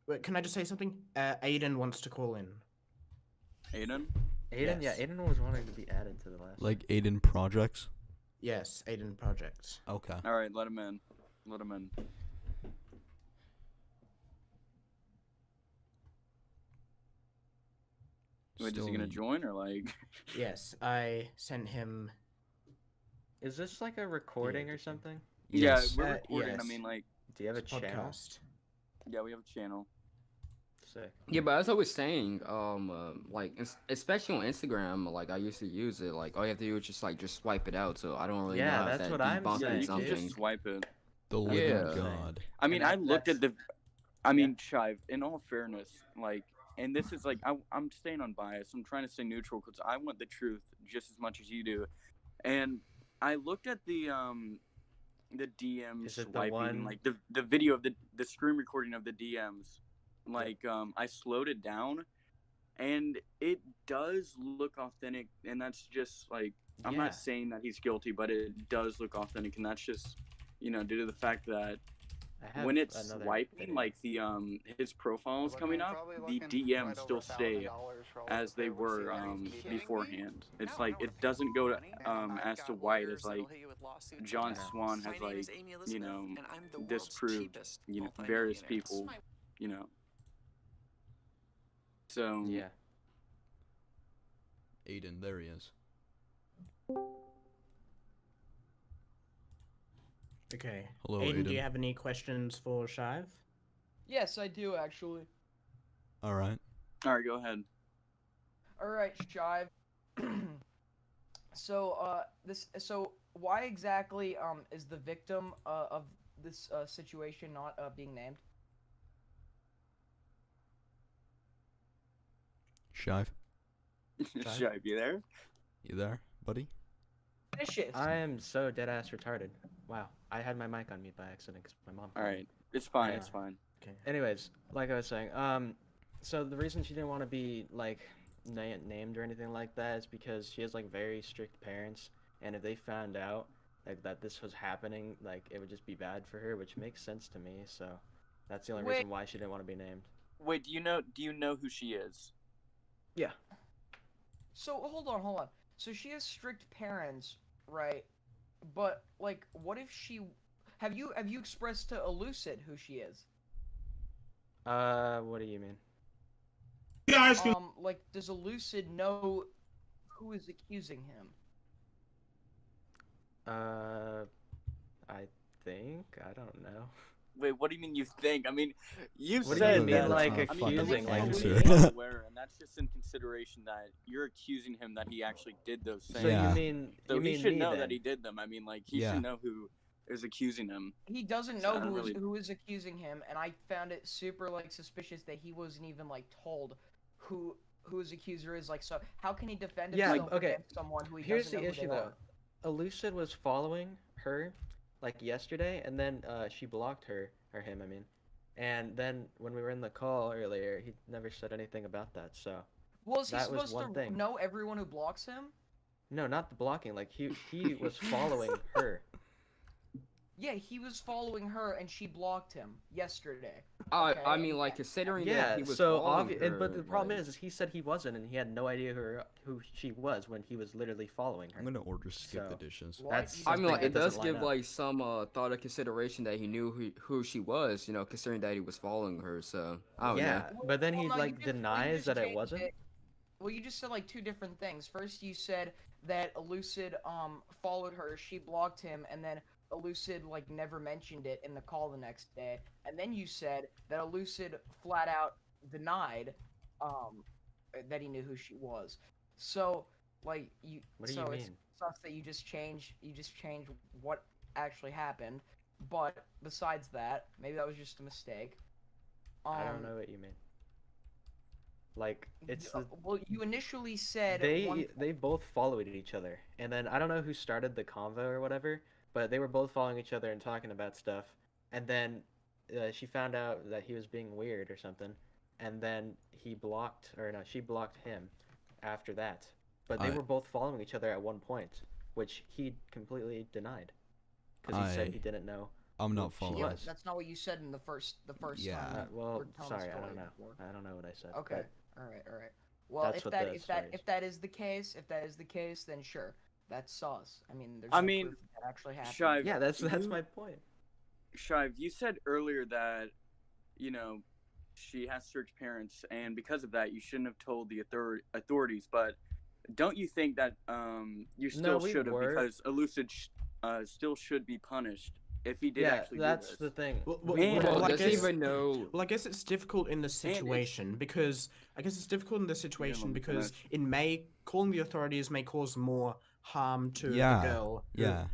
[SPEAKER 1] Wait, can I just say something? Aiden wants to call in.
[SPEAKER 2] Aiden.
[SPEAKER 5] Aiden,
[SPEAKER 1] yes.
[SPEAKER 5] yeah, Aiden was wanting to be added to the last.
[SPEAKER 1] Like
[SPEAKER 6] Aiden Projects.
[SPEAKER 1] Yes, Aiden Projects.
[SPEAKER 6] Okay.
[SPEAKER 2] All right, let him in. Let him in. Wait, is he gonna join or like?
[SPEAKER 1] Yes, I sent him.
[SPEAKER 5] Is this like a recording or something?
[SPEAKER 1] Yes,
[SPEAKER 2] Yeah, we're recording. I
[SPEAKER 1] yes.
[SPEAKER 2] mean, like,
[SPEAKER 5] Do you have a channel?
[SPEAKER 1] Podcast.
[SPEAKER 2] yeah, we have a channel.
[SPEAKER 5] Sick.
[SPEAKER 4] Yeah, but as I was saying, like especially on Instagram, like I used to use it. Like all you have to do is just swipe it out. So I don't really
[SPEAKER 5] Yeah,
[SPEAKER 4] know if
[SPEAKER 5] that's
[SPEAKER 4] that
[SPEAKER 5] what I'm
[SPEAKER 4] debunking
[SPEAKER 2] Yeah,
[SPEAKER 5] saying,
[SPEAKER 2] you can
[SPEAKER 4] something.
[SPEAKER 2] just swipe it.
[SPEAKER 6] The
[SPEAKER 5] That's
[SPEAKER 6] living
[SPEAKER 4] what I'm saying.
[SPEAKER 6] God.
[SPEAKER 2] I mean,
[SPEAKER 5] And
[SPEAKER 2] I looked at the.
[SPEAKER 5] that's-
[SPEAKER 2] I mean, Shive. In all fairness, like, and this is like, I'm staying unbiased. I'm trying to stay neutral because I want the truth just as much as you do. And I looked at the DM
[SPEAKER 5] Is it the
[SPEAKER 2] swiping,
[SPEAKER 5] one-
[SPEAKER 2] like the video of the screen recording of the DMs. Like, I slowed it down, and it does look authentic. And that's just like, I'm
[SPEAKER 5] Yeah.
[SPEAKER 2] not saying that he's guilty, but it does look authentic, and that's just, due to the fact that
[SPEAKER 5] I have
[SPEAKER 2] when it's
[SPEAKER 5] another
[SPEAKER 2] swiping,
[SPEAKER 5] video.
[SPEAKER 2] like the his profile is coming up, the DMs still stay as they were beforehand. It's like it doesn't go to as to white as like John Swan has like disproved various people, you know. So
[SPEAKER 5] Yeah.
[SPEAKER 6] Aiden, there he is.
[SPEAKER 1] Okay.
[SPEAKER 6] Hello,
[SPEAKER 1] Aiden,
[SPEAKER 6] Aiden.
[SPEAKER 1] do you have any questions for Shive?
[SPEAKER 7] Yes, I do actually.
[SPEAKER 6] All right.
[SPEAKER 2] all right, go ahead.
[SPEAKER 7] All right, Shive. So why exactly is the victim of this situation not being named?
[SPEAKER 6] Shive,
[SPEAKER 2] Should I be there?
[SPEAKER 6] you there, buddy?
[SPEAKER 7] Vicious.
[SPEAKER 5] I am so dead ass retarded. Wow, I had my mic on mute by accident because my mom.
[SPEAKER 2] All
[SPEAKER 5] called me.
[SPEAKER 2] right, it's fine.
[SPEAKER 5] Yeah.
[SPEAKER 2] It's fine.
[SPEAKER 1] Okay.
[SPEAKER 5] Anyways, like I was saying, so the reason she didn't want to be like named or anything like that is because she has like very strict parents, and if they found out like that this was happening, like it would just be bad for her, which makes sense to me. So that's the only
[SPEAKER 7] Wait.
[SPEAKER 5] reason why she didn't want to be named.
[SPEAKER 2] Wait, do you know who she is?
[SPEAKER 5] Yeah.
[SPEAKER 7] So hold on. So she has strict parents, right? But like, what if she? Have you expressed to Allucid who she is?
[SPEAKER 5] What do you mean?
[SPEAKER 7] Like, does Allucid know who is accusing him?
[SPEAKER 5] I think I don't know.
[SPEAKER 2] Wait, what do you mean you think? I mean, you
[SPEAKER 5] What do
[SPEAKER 2] said
[SPEAKER 5] you mean,
[SPEAKER 2] that.
[SPEAKER 5] like,
[SPEAKER 2] I mean,
[SPEAKER 5] accusing, like,
[SPEAKER 2] Allucid's
[SPEAKER 6] me?
[SPEAKER 2] aware, and that's just in consideration that you're accusing him that he actually did those things.
[SPEAKER 5] So
[SPEAKER 6] Yeah.
[SPEAKER 5] you mean
[SPEAKER 2] So
[SPEAKER 5] you
[SPEAKER 2] he
[SPEAKER 5] mean
[SPEAKER 2] should
[SPEAKER 5] me
[SPEAKER 2] know
[SPEAKER 5] then?
[SPEAKER 2] that he did them. I mean, like, he
[SPEAKER 6] Yeah.
[SPEAKER 2] should know who is accusing him.
[SPEAKER 7] He doesn't
[SPEAKER 2] So I
[SPEAKER 7] know
[SPEAKER 2] don't really-
[SPEAKER 7] who is accusing him, and I found it super like suspicious that he wasn't even like told who his accuser is. Like, so how can he defend
[SPEAKER 5] Yeah,
[SPEAKER 7] himself
[SPEAKER 5] okay.
[SPEAKER 7] against someone who he
[SPEAKER 5] Here's
[SPEAKER 7] doesn't
[SPEAKER 5] the
[SPEAKER 7] know
[SPEAKER 5] issue
[SPEAKER 7] who they
[SPEAKER 5] though. Allucid was following her like yesterday, and then she blocked her or him. I mean, and then when we were in the call earlier, he never said anything about that. So
[SPEAKER 7] Was he
[SPEAKER 5] that was
[SPEAKER 7] supposed
[SPEAKER 5] one
[SPEAKER 7] to
[SPEAKER 5] thing.
[SPEAKER 7] know everyone who blocks him?
[SPEAKER 5] no, not the blocking. Like he was following her.
[SPEAKER 7] Yeah, he was following her, and she blocked him yesterday.
[SPEAKER 4] I
[SPEAKER 7] Okay.
[SPEAKER 4] mean, like considering
[SPEAKER 5] Yeah,
[SPEAKER 4] that he was
[SPEAKER 5] so
[SPEAKER 4] following her,
[SPEAKER 5] but the problem
[SPEAKER 4] like-
[SPEAKER 5] is he said he wasn't, and he had no idea who she was when he was literally following her.
[SPEAKER 6] I'm gonna order skip the
[SPEAKER 5] So-
[SPEAKER 6] dishes.
[SPEAKER 7] What?
[SPEAKER 5] That's-
[SPEAKER 7] You
[SPEAKER 4] I
[SPEAKER 7] just
[SPEAKER 4] mean, like,
[SPEAKER 7] think
[SPEAKER 4] it
[SPEAKER 5] doesn't
[SPEAKER 4] does
[SPEAKER 5] line
[SPEAKER 4] give
[SPEAKER 5] up.
[SPEAKER 4] like some thought of consideration that he knew who she was, you know, considering that he was following her. So I don't know.
[SPEAKER 5] Yeah, but then he
[SPEAKER 7] Well, no, you
[SPEAKER 5] like
[SPEAKER 7] just- well, you
[SPEAKER 5] denies
[SPEAKER 7] just
[SPEAKER 5] that it
[SPEAKER 7] changed
[SPEAKER 5] wasn't.
[SPEAKER 7] Well, you just said like two different things. First, you said that Allucid followed her, she blocked him, and then Allucid like never mentioned it in the call the next day. And then you said that Allucid flat out denied that he knew who she was. So like you
[SPEAKER 5] What do
[SPEAKER 7] so
[SPEAKER 5] you
[SPEAKER 7] it's
[SPEAKER 5] mean?
[SPEAKER 7] sucks that you just change what actually happened. But besides that, maybe that was just a mistake.
[SPEAKER 5] I don't know what you mean. Like it's the,
[SPEAKER 7] well, you initially said one
[SPEAKER 5] they both followed each other, and then I don't know who started the convo or whatever, but they were both following each other and talking about stuff, and then she found out that he was being weird or something, and then she blocked him after that, but they
[SPEAKER 6] I-
[SPEAKER 5] were both following each other at one point, which he completely denied because he said he didn't know.
[SPEAKER 6] I'm not
[SPEAKER 5] She
[SPEAKER 6] following.
[SPEAKER 5] was.
[SPEAKER 7] that's not what you said in the first
[SPEAKER 6] Yeah.
[SPEAKER 7] time.
[SPEAKER 5] Well,
[SPEAKER 7] we're telling the
[SPEAKER 5] sorry, I
[SPEAKER 7] story
[SPEAKER 5] don't know.
[SPEAKER 7] before.
[SPEAKER 5] I don't know what I said.
[SPEAKER 7] Okay.
[SPEAKER 5] but-
[SPEAKER 7] All right. Well,
[SPEAKER 5] That's
[SPEAKER 7] if
[SPEAKER 5] what
[SPEAKER 7] that
[SPEAKER 5] the
[SPEAKER 7] if
[SPEAKER 5] story
[SPEAKER 7] that
[SPEAKER 5] is.
[SPEAKER 7] if that is the case, then sure, that's sus. I mean, there's
[SPEAKER 2] I
[SPEAKER 7] no
[SPEAKER 2] mean,
[SPEAKER 7] proof that actually happened.
[SPEAKER 2] Shive,
[SPEAKER 5] Yeah, that's
[SPEAKER 2] you-
[SPEAKER 5] my point.
[SPEAKER 2] Shive, you said earlier that, she has strict parents, and because of that, you shouldn't have told the authorities. But don't you think that you still
[SPEAKER 5] we
[SPEAKER 2] should have,
[SPEAKER 5] were.
[SPEAKER 2] because Allucid still should be punished if he did
[SPEAKER 5] Yeah,
[SPEAKER 2] actually
[SPEAKER 5] that's
[SPEAKER 2] do
[SPEAKER 5] the
[SPEAKER 2] this?
[SPEAKER 5] thing.
[SPEAKER 2] Man,
[SPEAKER 4] Well,
[SPEAKER 1] I
[SPEAKER 4] does he
[SPEAKER 1] guess-
[SPEAKER 4] even know?
[SPEAKER 1] Well, I guess it's difficult in this
[SPEAKER 2] it's-
[SPEAKER 1] situation because
[SPEAKER 2] let me
[SPEAKER 1] because
[SPEAKER 2] finish.
[SPEAKER 1] it may calling the authorities may cause more harm to
[SPEAKER 6] Yeah,
[SPEAKER 1] the girl.
[SPEAKER 6] Yeah.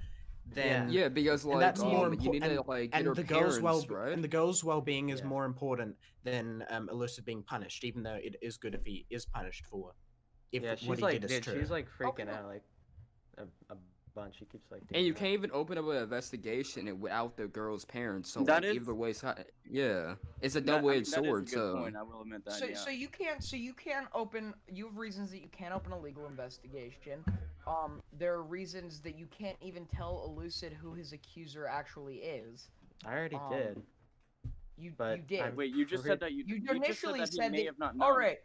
[SPEAKER 1] Then
[SPEAKER 4] Yeah, because
[SPEAKER 1] and
[SPEAKER 4] like
[SPEAKER 1] that's more
[SPEAKER 4] you need to
[SPEAKER 1] important.
[SPEAKER 4] like get
[SPEAKER 1] And
[SPEAKER 4] her
[SPEAKER 1] the girl's
[SPEAKER 4] parents, right?
[SPEAKER 1] and the girl's well-being is
[SPEAKER 5] Yeah.
[SPEAKER 1] more important than Alyssa being punished, even though it is good if he is punished for if
[SPEAKER 5] Yeah,
[SPEAKER 1] what
[SPEAKER 5] she's
[SPEAKER 1] he
[SPEAKER 5] like,
[SPEAKER 1] did is
[SPEAKER 5] dude,
[SPEAKER 1] true.
[SPEAKER 5] she's like freaking
[SPEAKER 7] well-
[SPEAKER 5] out like a bunch. She keeps like.
[SPEAKER 4] And
[SPEAKER 5] doing
[SPEAKER 4] you
[SPEAKER 5] that.
[SPEAKER 4] can't even open up an investigation without the girl's parents. So
[SPEAKER 2] That
[SPEAKER 4] like,
[SPEAKER 2] is-
[SPEAKER 4] either way, yeah, it's a
[SPEAKER 2] That-
[SPEAKER 4] double-edged
[SPEAKER 2] that is a
[SPEAKER 4] sword.
[SPEAKER 2] good
[SPEAKER 4] So
[SPEAKER 2] point, I will admit that.
[SPEAKER 7] So,
[SPEAKER 2] yeah.
[SPEAKER 7] so you can't open. You have reasons that you can't open a legal investigation. There are reasons that you can't even tell Allucid who his accuser actually is.
[SPEAKER 5] I already
[SPEAKER 7] um,
[SPEAKER 5] did.
[SPEAKER 7] You
[SPEAKER 5] But
[SPEAKER 7] did.
[SPEAKER 5] I'm
[SPEAKER 2] Wait, you just said that
[SPEAKER 7] You
[SPEAKER 2] just said
[SPEAKER 7] initially
[SPEAKER 2] that he
[SPEAKER 7] said
[SPEAKER 2] may
[SPEAKER 7] that.
[SPEAKER 2] have not known.
[SPEAKER 7] All right,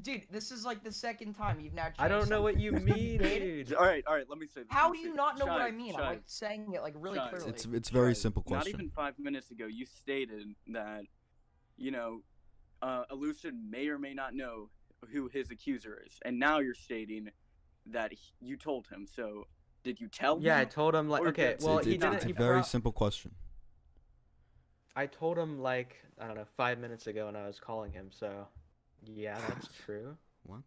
[SPEAKER 7] dude. This is like the second time you've now changed.
[SPEAKER 5] I don't know what
[SPEAKER 7] something.
[SPEAKER 5] you mean,
[SPEAKER 7] did?
[SPEAKER 5] dude.
[SPEAKER 2] All right. Let me say this.
[SPEAKER 7] How
[SPEAKER 2] let
[SPEAKER 7] do
[SPEAKER 2] me
[SPEAKER 7] you
[SPEAKER 2] say
[SPEAKER 7] not
[SPEAKER 2] this.
[SPEAKER 7] know what I
[SPEAKER 2] Shive,
[SPEAKER 7] mean? I'm
[SPEAKER 2] Shive,
[SPEAKER 7] like saying it like really
[SPEAKER 2] Shive.
[SPEAKER 7] clearly.
[SPEAKER 6] It's very
[SPEAKER 2] Shive,
[SPEAKER 6] simple
[SPEAKER 2] Not
[SPEAKER 6] question.
[SPEAKER 2] even 5 minutes ago, you stated that, you know, Allucid may or may not know who his accuser is, and now you're stating that you told him. So, did you tell him?
[SPEAKER 5] Yeah, I told him like
[SPEAKER 2] Or
[SPEAKER 5] okay.
[SPEAKER 2] did-
[SPEAKER 5] Well,
[SPEAKER 6] it's,
[SPEAKER 5] he
[SPEAKER 6] it's,
[SPEAKER 5] didn't.
[SPEAKER 6] it's a
[SPEAKER 5] he
[SPEAKER 6] very
[SPEAKER 5] brought-
[SPEAKER 6] simple question.
[SPEAKER 5] I told him like I don't know 5 minutes ago when I was calling him. So, yeah, that's true.
[SPEAKER 6] What?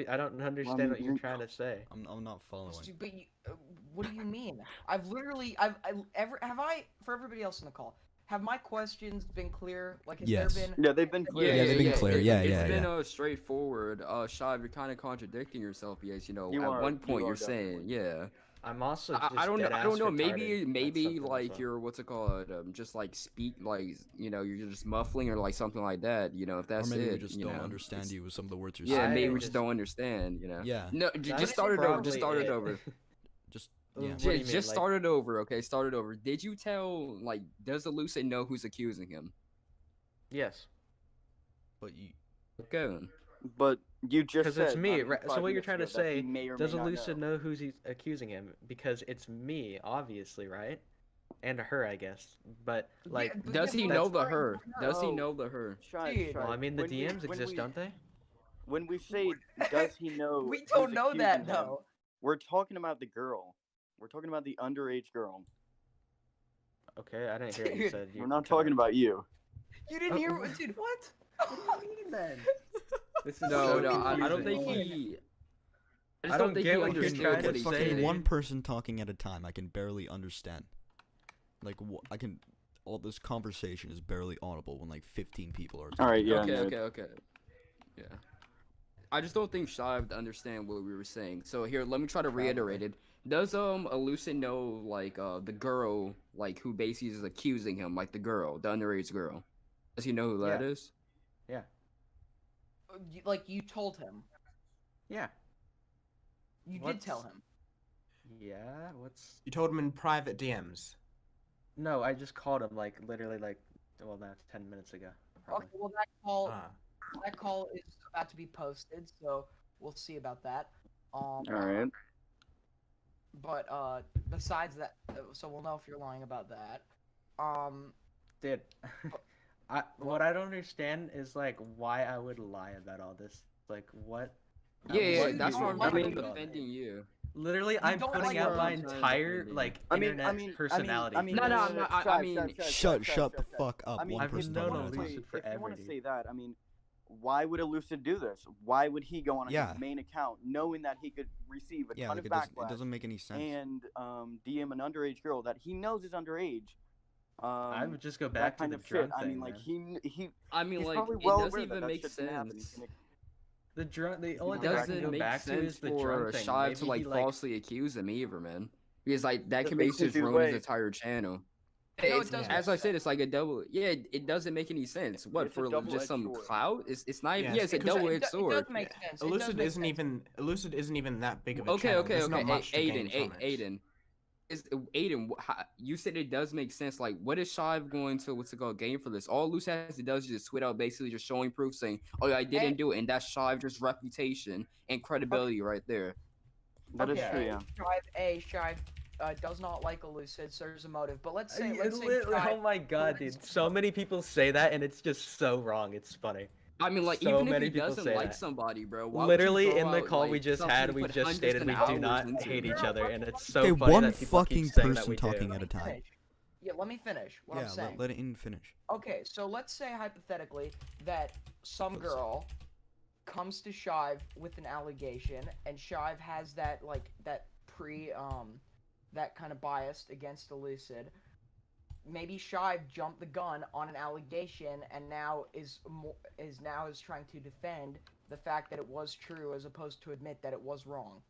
[SPEAKER 5] I don't understand what you're trying to say.
[SPEAKER 6] I'm not following.
[SPEAKER 7] But what do you mean? I've literally, for everybody else in the call, have my questions been clear? Like, has
[SPEAKER 6] Yes.
[SPEAKER 7] there been?
[SPEAKER 2] Yeah, they've been clear.
[SPEAKER 6] Yeah, they've been clear. Yeah,
[SPEAKER 4] It's
[SPEAKER 6] yeah,
[SPEAKER 4] been
[SPEAKER 6] yeah.
[SPEAKER 4] Straightforward. Shive, you're kind of contradicting yourself because
[SPEAKER 2] You
[SPEAKER 4] at
[SPEAKER 2] are-
[SPEAKER 4] one
[SPEAKER 2] you
[SPEAKER 4] point
[SPEAKER 2] are
[SPEAKER 4] you're saying,
[SPEAKER 2] definitely.
[SPEAKER 5] I'm also
[SPEAKER 4] I
[SPEAKER 5] just
[SPEAKER 4] don't know. I don't know.
[SPEAKER 5] dead-ass
[SPEAKER 4] Maybe
[SPEAKER 5] retarded. That's
[SPEAKER 4] maybe
[SPEAKER 5] something as
[SPEAKER 4] like
[SPEAKER 5] well.
[SPEAKER 4] you're what's it called? Just like speak like you're just muffling or like something like that. You know, if that's
[SPEAKER 6] Or maybe
[SPEAKER 4] it.
[SPEAKER 6] we just
[SPEAKER 4] you
[SPEAKER 6] don't
[SPEAKER 4] know,
[SPEAKER 6] understand
[SPEAKER 4] it's-
[SPEAKER 6] you with some of the words you're
[SPEAKER 4] Yeah,
[SPEAKER 6] saying.
[SPEAKER 4] maybe
[SPEAKER 5] I
[SPEAKER 4] we just
[SPEAKER 5] just-
[SPEAKER 4] don't understand. You know.
[SPEAKER 6] Yeah.
[SPEAKER 4] No,
[SPEAKER 5] That's
[SPEAKER 4] just start it over. Just
[SPEAKER 5] probably
[SPEAKER 4] start it
[SPEAKER 5] it.
[SPEAKER 4] over.
[SPEAKER 6] Just
[SPEAKER 5] What
[SPEAKER 6] yeah.
[SPEAKER 5] do you mean,
[SPEAKER 4] Just
[SPEAKER 5] like-
[SPEAKER 4] start it over. Okay, start it over. Did you tell like does Allucid know who's accusing him?
[SPEAKER 5] Yes,
[SPEAKER 6] But you.
[SPEAKER 4] Okay. Then.
[SPEAKER 2] But you just
[SPEAKER 5] because
[SPEAKER 2] said
[SPEAKER 5] it's me.
[SPEAKER 2] not even
[SPEAKER 5] Right? So
[SPEAKER 2] 5
[SPEAKER 5] what you're
[SPEAKER 2] minutes
[SPEAKER 5] trying to
[SPEAKER 2] ago that he
[SPEAKER 5] say?
[SPEAKER 2] may or
[SPEAKER 5] Does
[SPEAKER 2] may not
[SPEAKER 5] Allucid
[SPEAKER 2] know.
[SPEAKER 5] know who's accusing him? Because it's me, obviously, right? And her, I guess. But like,
[SPEAKER 7] Yeah, but
[SPEAKER 4] Does he
[SPEAKER 7] but
[SPEAKER 4] know
[SPEAKER 7] that's
[SPEAKER 4] the
[SPEAKER 7] not
[SPEAKER 4] her?
[SPEAKER 7] even
[SPEAKER 4] Does he
[SPEAKER 2] Oh.
[SPEAKER 4] know the her?
[SPEAKER 2] Shive,
[SPEAKER 7] Dude.
[SPEAKER 5] well, I
[SPEAKER 2] Shive,
[SPEAKER 5] mean, the
[SPEAKER 2] when we-
[SPEAKER 5] DMs
[SPEAKER 2] when
[SPEAKER 5] exist,
[SPEAKER 2] we-
[SPEAKER 5] don't they?
[SPEAKER 2] When we say, does he know?
[SPEAKER 7] We
[SPEAKER 2] who's
[SPEAKER 7] don't know that
[SPEAKER 2] accusing him,
[SPEAKER 7] though.
[SPEAKER 2] We're talking about the girl. We're talking about the underage girl.
[SPEAKER 5] Okay, I didn't hear what you
[SPEAKER 7] Dude.
[SPEAKER 5] said. You
[SPEAKER 2] We're not
[SPEAKER 5] cut out.
[SPEAKER 2] talking about you.
[SPEAKER 7] You didn't
[SPEAKER 5] Oh,
[SPEAKER 7] hear
[SPEAKER 5] wh-
[SPEAKER 7] what, dude? What?
[SPEAKER 5] What do you mean then? This is
[SPEAKER 4] No,
[SPEAKER 5] so
[SPEAKER 4] no, I don't
[SPEAKER 5] confusing.
[SPEAKER 4] think he. I
[SPEAKER 5] I
[SPEAKER 4] just
[SPEAKER 5] don't
[SPEAKER 4] don't think
[SPEAKER 5] get
[SPEAKER 4] he
[SPEAKER 5] what you're
[SPEAKER 4] understood
[SPEAKER 5] trying
[SPEAKER 4] what
[SPEAKER 5] to
[SPEAKER 4] he
[SPEAKER 5] say,
[SPEAKER 6] Fucking
[SPEAKER 4] said.
[SPEAKER 6] one person talking at a time. I can barely understand. Like I can. All this conversation is barely audible when like 15 people are. Talking.
[SPEAKER 2] All right, yeah.
[SPEAKER 4] Okay,
[SPEAKER 2] nerd.
[SPEAKER 4] okay. Yeah. I just don't think Shive to understand what we were saying. So here, let me try to reiterate it. Does Allucid know like the girl like who basically is accusing him, like the girl, the underage girl? Does he know who that
[SPEAKER 5] Yeah.
[SPEAKER 4] is?
[SPEAKER 5] Yeah.
[SPEAKER 7] Like you told him.
[SPEAKER 5] Yeah.
[SPEAKER 7] You did
[SPEAKER 5] What's-
[SPEAKER 7] tell him.
[SPEAKER 5] Yeah. What's?
[SPEAKER 3] You told him in private DMs.
[SPEAKER 5] No, I just called him like literally like that's 10 minutes ago. Probably.
[SPEAKER 7] Okay, well
[SPEAKER 3] Ah.
[SPEAKER 7] that call is about to be posted, so we'll see about that.
[SPEAKER 2] All right.
[SPEAKER 7] But besides that, so we'll know if you're lying about that.
[SPEAKER 5] Dude, what I don't understand is like why I would lie about all this. Like what?
[SPEAKER 4] Yeah, yeah,
[SPEAKER 5] what
[SPEAKER 4] that's
[SPEAKER 5] do
[SPEAKER 4] what
[SPEAKER 5] you
[SPEAKER 4] I'm
[SPEAKER 7] like
[SPEAKER 4] trying
[SPEAKER 5] do
[SPEAKER 4] to
[SPEAKER 5] all that?
[SPEAKER 4] defending you.
[SPEAKER 5] Literally, I'm
[SPEAKER 7] don't
[SPEAKER 5] putting
[SPEAKER 7] like
[SPEAKER 5] out
[SPEAKER 7] what
[SPEAKER 5] my
[SPEAKER 4] I'm trying to
[SPEAKER 5] entire
[SPEAKER 4] defend you.
[SPEAKER 5] like
[SPEAKER 2] I mean,
[SPEAKER 5] internet personality.
[SPEAKER 2] I mean,
[SPEAKER 4] No, no,
[SPEAKER 2] no,
[SPEAKER 4] I'm not-
[SPEAKER 2] Shive,
[SPEAKER 4] I mean-
[SPEAKER 2] Shive, Shive,
[SPEAKER 6] Shut
[SPEAKER 2] Shive,
[SPEAKER 6] the
[SPEAKER 2] Shive,
[SPEAKER 6] fuck up.
[SPEAKER 2] I mean,
[SPEAKER 6] One
[SPEAKER 5] I've
[SPEAKER 6] person
[SPEAKER 5] known
[SPEAKER 6] talking at a time.
[SPEAKER 5] Allucid
[SPEAKER 2] if you
[SPEAKER 5] forever,
[SPEAKER 2] want to
[SPEAKER 5] dude.
[SPEAKER 2] say that, I mean, why would Allucid do this? Why would he go on
[SPEAKER 6] Yeah.
[SPEAKER 2] his main account knowing that he could receive a
[SPEAKER 6] Yeah,
[SPEAKER 2] ton
[SPEAKER 6] like
[SPEAKER 2] of
[SPEAKER 6] it
[SPEAKER 2] backlash
[SPEAKER 6] doesn't make any sense.
[SPEAKER 2] and DM an underage girl that he knows is underage?
[SPEAKER 5] I would just go
[SPEAKER 2] that
[SPEAKER 5] back to
[SPEAKER 2] kind
[SPEAKER 5] the
[SPEAKER 2] of shit.
[SPEAKER 5] drunk
[SPEAKER 2] I
[SPEAKER 5] thing.
[SPEAKER 2] mean, like
[SPEAKER 5] man.
[SPEAKER 2] he
[SPEAKER 4] I mean,
[SPEAKER 2] he's
[SPEAKER 4] like
[SPEAKER 2] probably
[SPEAKER 4] it
[SPEAKER 2] well
[SPEAKER 4] doesn't
[SPEAKER 2] aware that
[SPEAKER 4] even
[SPEAKER 2] that
[SPEAKER 4] make
[SPEAKER 2] shit didn't happen.
[SPEAKER 4] sense.
[SPEAKER 5] The drunk. The
[SPEAKER 2] It
[SPEAKER 5] only
[SPEAKER 4] It
[SPEAKER 5] thing I can
[SPEAKER 4] doesn't
[SPEAKER 5] go
[SPEAKER 4] make
[SPEAKER 5] back to
[SPEAKER 4] sense
[SPEAKER 5] is the
[SPEAKER 4] for
[SPEAKER 5] drunk thing.
[SPEAKER 4] Shive
[SPEAKER 5] Maybe
[SPEAKER 4] to like
[SPEAKER 5] he, like
[SPEAKER 4] falsely accuse him either, man. Because like that
[SPEAKER 2] It
[SPEAKER 4] can
[SPEAKER 2] makes
[SPEAKER 4] basically
[SPEAKER 2] sense
[SPEAKER 4] just
[SPEAKER 2] either
[SPEAKER 4] ruin his
[SPEAKER 2] way.
[SPEAKER 4] entire channel.
[SPEAKER 7] No, it
[SPEAKER 4] It's,
[SPEAKER 7] doesn't
[SPEAKER 4] as
[SPEAKER 7] make
[SPEAKER 4] I said, it's like a double. Yeah, it doesn't make any sense. What
[SPEAKER 2] It's a
[SPEAKER 4] for
[SPEAKER 2] double-edged
[SPEAKER 4] just some
[SPEAKER 2] sword.
[SPEAKER 4] clout? It's not even.
[SPEAKER 3] Yes,
[SPEAKER 4] Yeah, it's a
[SPEAKER 3] because
[SPEAKER 4] double-edged
[SPEAKER 7] It
[SPEAKER 4] sword.
[SPEAKER 7] does make sense. It does
[SPEAKER 3] Elucid
[SPEAKER 7] make
[SPEAKER 3] isn't
[SPEAKER 7] sense.
[SPEAKER 3] even Elucid isn't even that big of a
[SPEAKER 4] Okay,
[SPEAKER 3] channel.
[SPEAKER 4] okay,
[SPEAKER 3] There's
[SPEAKER 4] okay.
[SPEAKER 3] not much to gain
[SPEAKER 4] Aiden,
[SPEAKER 3] from it.
[SPEAKER 4] Aiden. Aiden, you said it does make sense. Like, what is Shive going to what's it called gain for this? All Luce has to do is just tweet out basically just showing proof, saying, "Oh, yeah, I didn't do it," and that's Shive just reputation and credibility right there.
[SPEAKER 2] That is
[SPEAKER 7] Okay,
[SPEAKER 2] true, yeah.
[SPEAKER 7] Shive does not like Allucid, so there's a motive. But let's say,
[SPEAKER 5] Oh
[SPEAKER 7] Shive,
[SPEAKER 5] my god, dude! So many people say that, and it's just so wrong. It's funny.
[SPEAKER 4] I mean, like,
[SPEAKER 5] So
[SPEAKER 4] even if
[SPEAKER 5] many
[SPEAKER 4] he
[SPEAKER 5] people
[SPEAKER 4] doesn't
[SPEAKER 5] say
[SPEAKER 4] like
[SPEAKER 5] that.
[SPEAKER 4] somebody, bro. why would you
[SPEAKER 5] Literally
[SPEAKER 4] throw
[SPEAKER 5] in the
[SPEAKER 4] out,
[SPEAKER 5] call we
[SPEAKER 4] like,
[SPEAKER 5] just
[SPEAKER 4] something
[SPEAKER 5] had,
[SPEAKER 4] you
[SPEAKER 5] we
[SPEAKER 4] put
[SPEAKER 5] just
[SPEAKER 4] hundreds
[SPEAKER 5] stated
[SPEAKER 4] and
[SPEAKER 5] we do
[SPEAKER 4] hours
[SPEAKER 5] not
[SPEAKER 4] into?
[SPEAKER 5] hate each other, and it's so
[SPEAKER 6] Okay,
[SPEAKER 5] funny
[SPEAKER 6] one
[SPEAKER 5] that people
[SPEAKER 6] fucking
[SPEAKER 5] keep saying that
[SPEAKER 6] person
[SPEAKER 5] we
[SPEAKER 6] talking
[SPEAKER 5] do.
[SPEAKER 6] at a time.
[SPEAKER 7] finish. Yeah, let me finish what I'm
[SPEAKER 6] Yeah,
[SPEAKER 7] saying.
[SPEAKER 6] let Aiden finish.
[SPEAKER 7] Okay, so let's say hypothetically that some girl comes to Shive with an allegation, and Shive has that that kind of bias against Allucid. Maybe Shive jumped the gun on an allegation, and now is trying to defend the fact that it was true, as opposed to admit that it was wrong.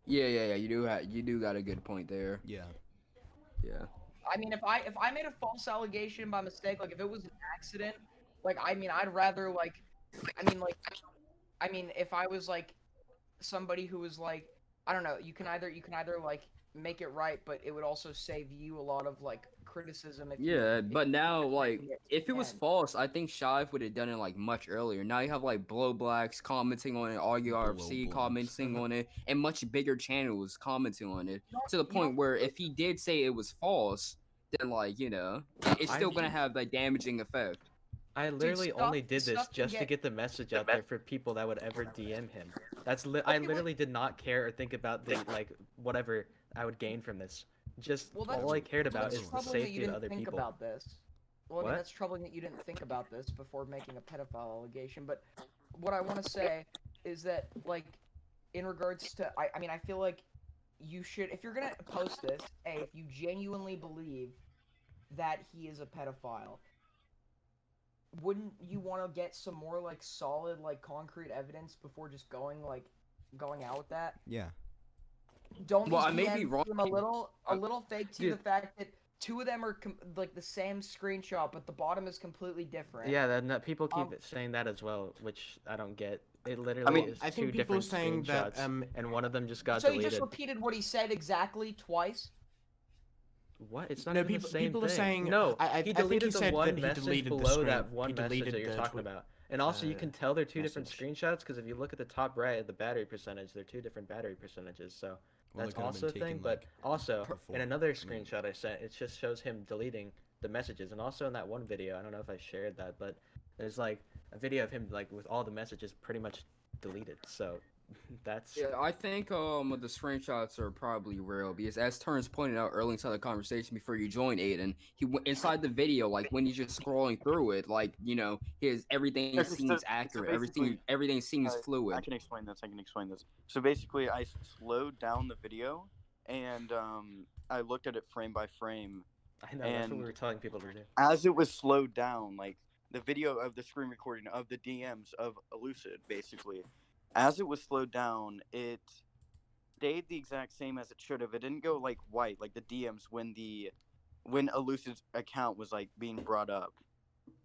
[SPEAKER 4] Yeah. You do got a good point there.
[SPEAKER 6] Yeah.
[SPEAKER 4] Yeah.
[SPEAKER 7] I mean, if I made a false allegation by mistake, like if it was an accident, like I mean, I'd rather if I was like somebody who was like, I don't know, you can either like make it right, but it would also save you a lot of like criticism if
[SPEAKER 4] Yeah,
[SPEAKER 7] if
[SPEAKER 4] but now like
[SPEAKER 7] defending it
[SPEAKER 4] if it was
[SPEAKER 7] again.
[SPEAKER 4] false, I think Shive would have done it like much earlier. Now you have like Blow Blacks commenting on it, RURFC
[SPEAKER 6] Blow Blacks.
[SPEAKER 4] commenting on it, and much bigger channels commenting on it to the
[SPEAKER 7] You
[SPEAKER 4] point
[SPEAKER 7] don't
[SPEAKER 4] where if he did say it was false, then like it's
[SPEAKER 5] I
[SPEAKER 4] still gonna
[SPEAKER 5] mean-
[SPEAKER 4] have that damaging effect.
[SPEAKER 5] I literally
[SPEAKER 7] stuff-
[SPEAKER 5] only did this
[SPEAKER 7] stuff can
[SPEAKER 5] just to
[SPEAKER 7] get-
[SPEAKER 5] get the message out there for people that would ever DM him. I literally did not care or think about the like whatever I would gain from this. Just
[SPEAKER 7] Well, that's,
[SPEAKER 5] all I cared about
[SPEAKER 7] that's
[SPEAKER 5] is the
[SPEAKER 7] troubling that you
[SPEAKER 5] safety of
[SPEAKER 7] didn't
[SPEAKER 5] other
[SPEAKER 7] think
[SPEAKER 5] people.
[SPEAKER 7] about this. Well, I mean,
[SPEAKER 5] What?
[SPEAKER 7] that's troubling that you didn't think about this before making a pedophile allegation. But what I want to say is that, like, in regards to, I mean, I feel like you should, if you're gonna post this, if you genuinely believe that he is a pedophile, wouldn't you want to get some more like solid, like concrete evidence before just going out with that?
[SPEAKER 6] Yeah.
[SPEAKER 7] Don't
[SPEAKER 4] Well,
[SPEAKER 7] these
[SPEAKER 4] I may be
[SPEAKER 7] DMs
[SPEAKER 4] wrong.
[SPEAKER 7] seem a little fake to you, the
[SPEAKER 5] Dude.
[SPEAKER 7] fact that two of them are like the same screenshot, but the bottom is completely different.
[SPEAKER 5] Yeah, then people keep
[SPEAKER 7] Um,
[SPEAKER 5] saying that as well, which I don't get. It literally is
[SPEAKER 1] I think
[SPEAKER 5] two
[SPEAKER 1] people are
[SPEAKER 5] different
[SPEAKER 1] saying that
[SPEAKER 5] screenshots, and one of them just got
[SPEAKER 7] So he
[SPEAKER 5] deleted.
[SPEAKER 7] just repeated what he said exactly twice.
[SPEAKER 5] What? It's not
[SPEAKER 1] No,
[SPEAKER 5] even
[SPEAKER 1] people-
[SPEAKER 5] the same
[SPEAKER 1] people are
[SPEAKER 5] thing.
[SPEAKER 1] saying-
[SPEAKER 5] No,
[SPEAKER 1] I
[SPEAKER 5] he
[SPEAKER 1] think
[SPEAKER 5] deleted
[SPEAKER 1] he
[SPEAKER 5] the
[SPEAKER 1] said
[SPEAKER 5] one
[SPEAKER 1] that he
[SPEAKER 5] message
[SPEAKER 1] deleted the
[SPEAKER 5] below
[SPEAKER 1] screen-
[SPEAKER 5] that one
[SPEAKER 1] he
[SPEAKER 5] message
[SPEAKER 1] deleted
[SPEAKER 5] that you're
[SPEAKER 1] the
[SPEAKER 5] talking
[SPEAKER 1] tw-
[SPEAKER 5] about. And also, you can tell they're two different
[SPEAKER 1] message.
[SPEAKER 5] screenshots because if you look at the top right at the battery percentage, they're two different battery percentages. So
[SPEAKER 6] Well,
[SPEAKER 5] that's
[SPEAKER 6] they could've
[SPEAKER 5] also a
[SPEAKER 6] been
[SPEAKER 5] thing.
[SPEAKER 6] taken,
[SPEAKER 5] But
[SPEAKER 6] like,
[SPEAKER 5] also,
[SPEAKER 6] before.
[SPEAKER 5] in another
[SPEAKER 6] I mean-
[SPEAKER 5] screenshot I sent, it just shows him deleting the messages. And also in that one video, I don't know if I shared that, but there's like a video of him like with all the messages pretty much deleted. So that's
[SPEAKER 4] Yeah, I think the screenshots are probably real because as Terrence pointed out early inside the conversation before you joined, Aiden, he went inside the video like when he's just scrolling through it, like his everything
[SPEAKER 2] Okay, so-
[SPEAKER 4] seems
[SPEAKER 2] so
[SPEAKER 4] accurate,
[SPEAKER 2] basically-
[SPEAKER 4] everything seems
[SPEAKER 2] I
[SPEAKER 4] fluid.
[SPEAKER 2] can explain this. So basically, I slowed down the video, and I looked at it frame by frame.
[SPEAKER 5] I know that's what we
[SPEAKER 2] and-
[SPEAKER 5] were telling people to do.
[SPEAKER 2] As it was slowed down, like the video of the screen recording of the DMs of Allucid, basically, as it was slowed down, it stayed the exact same as it should have. It didn't go like white, like the DMs when Allucid's account was like being brought up.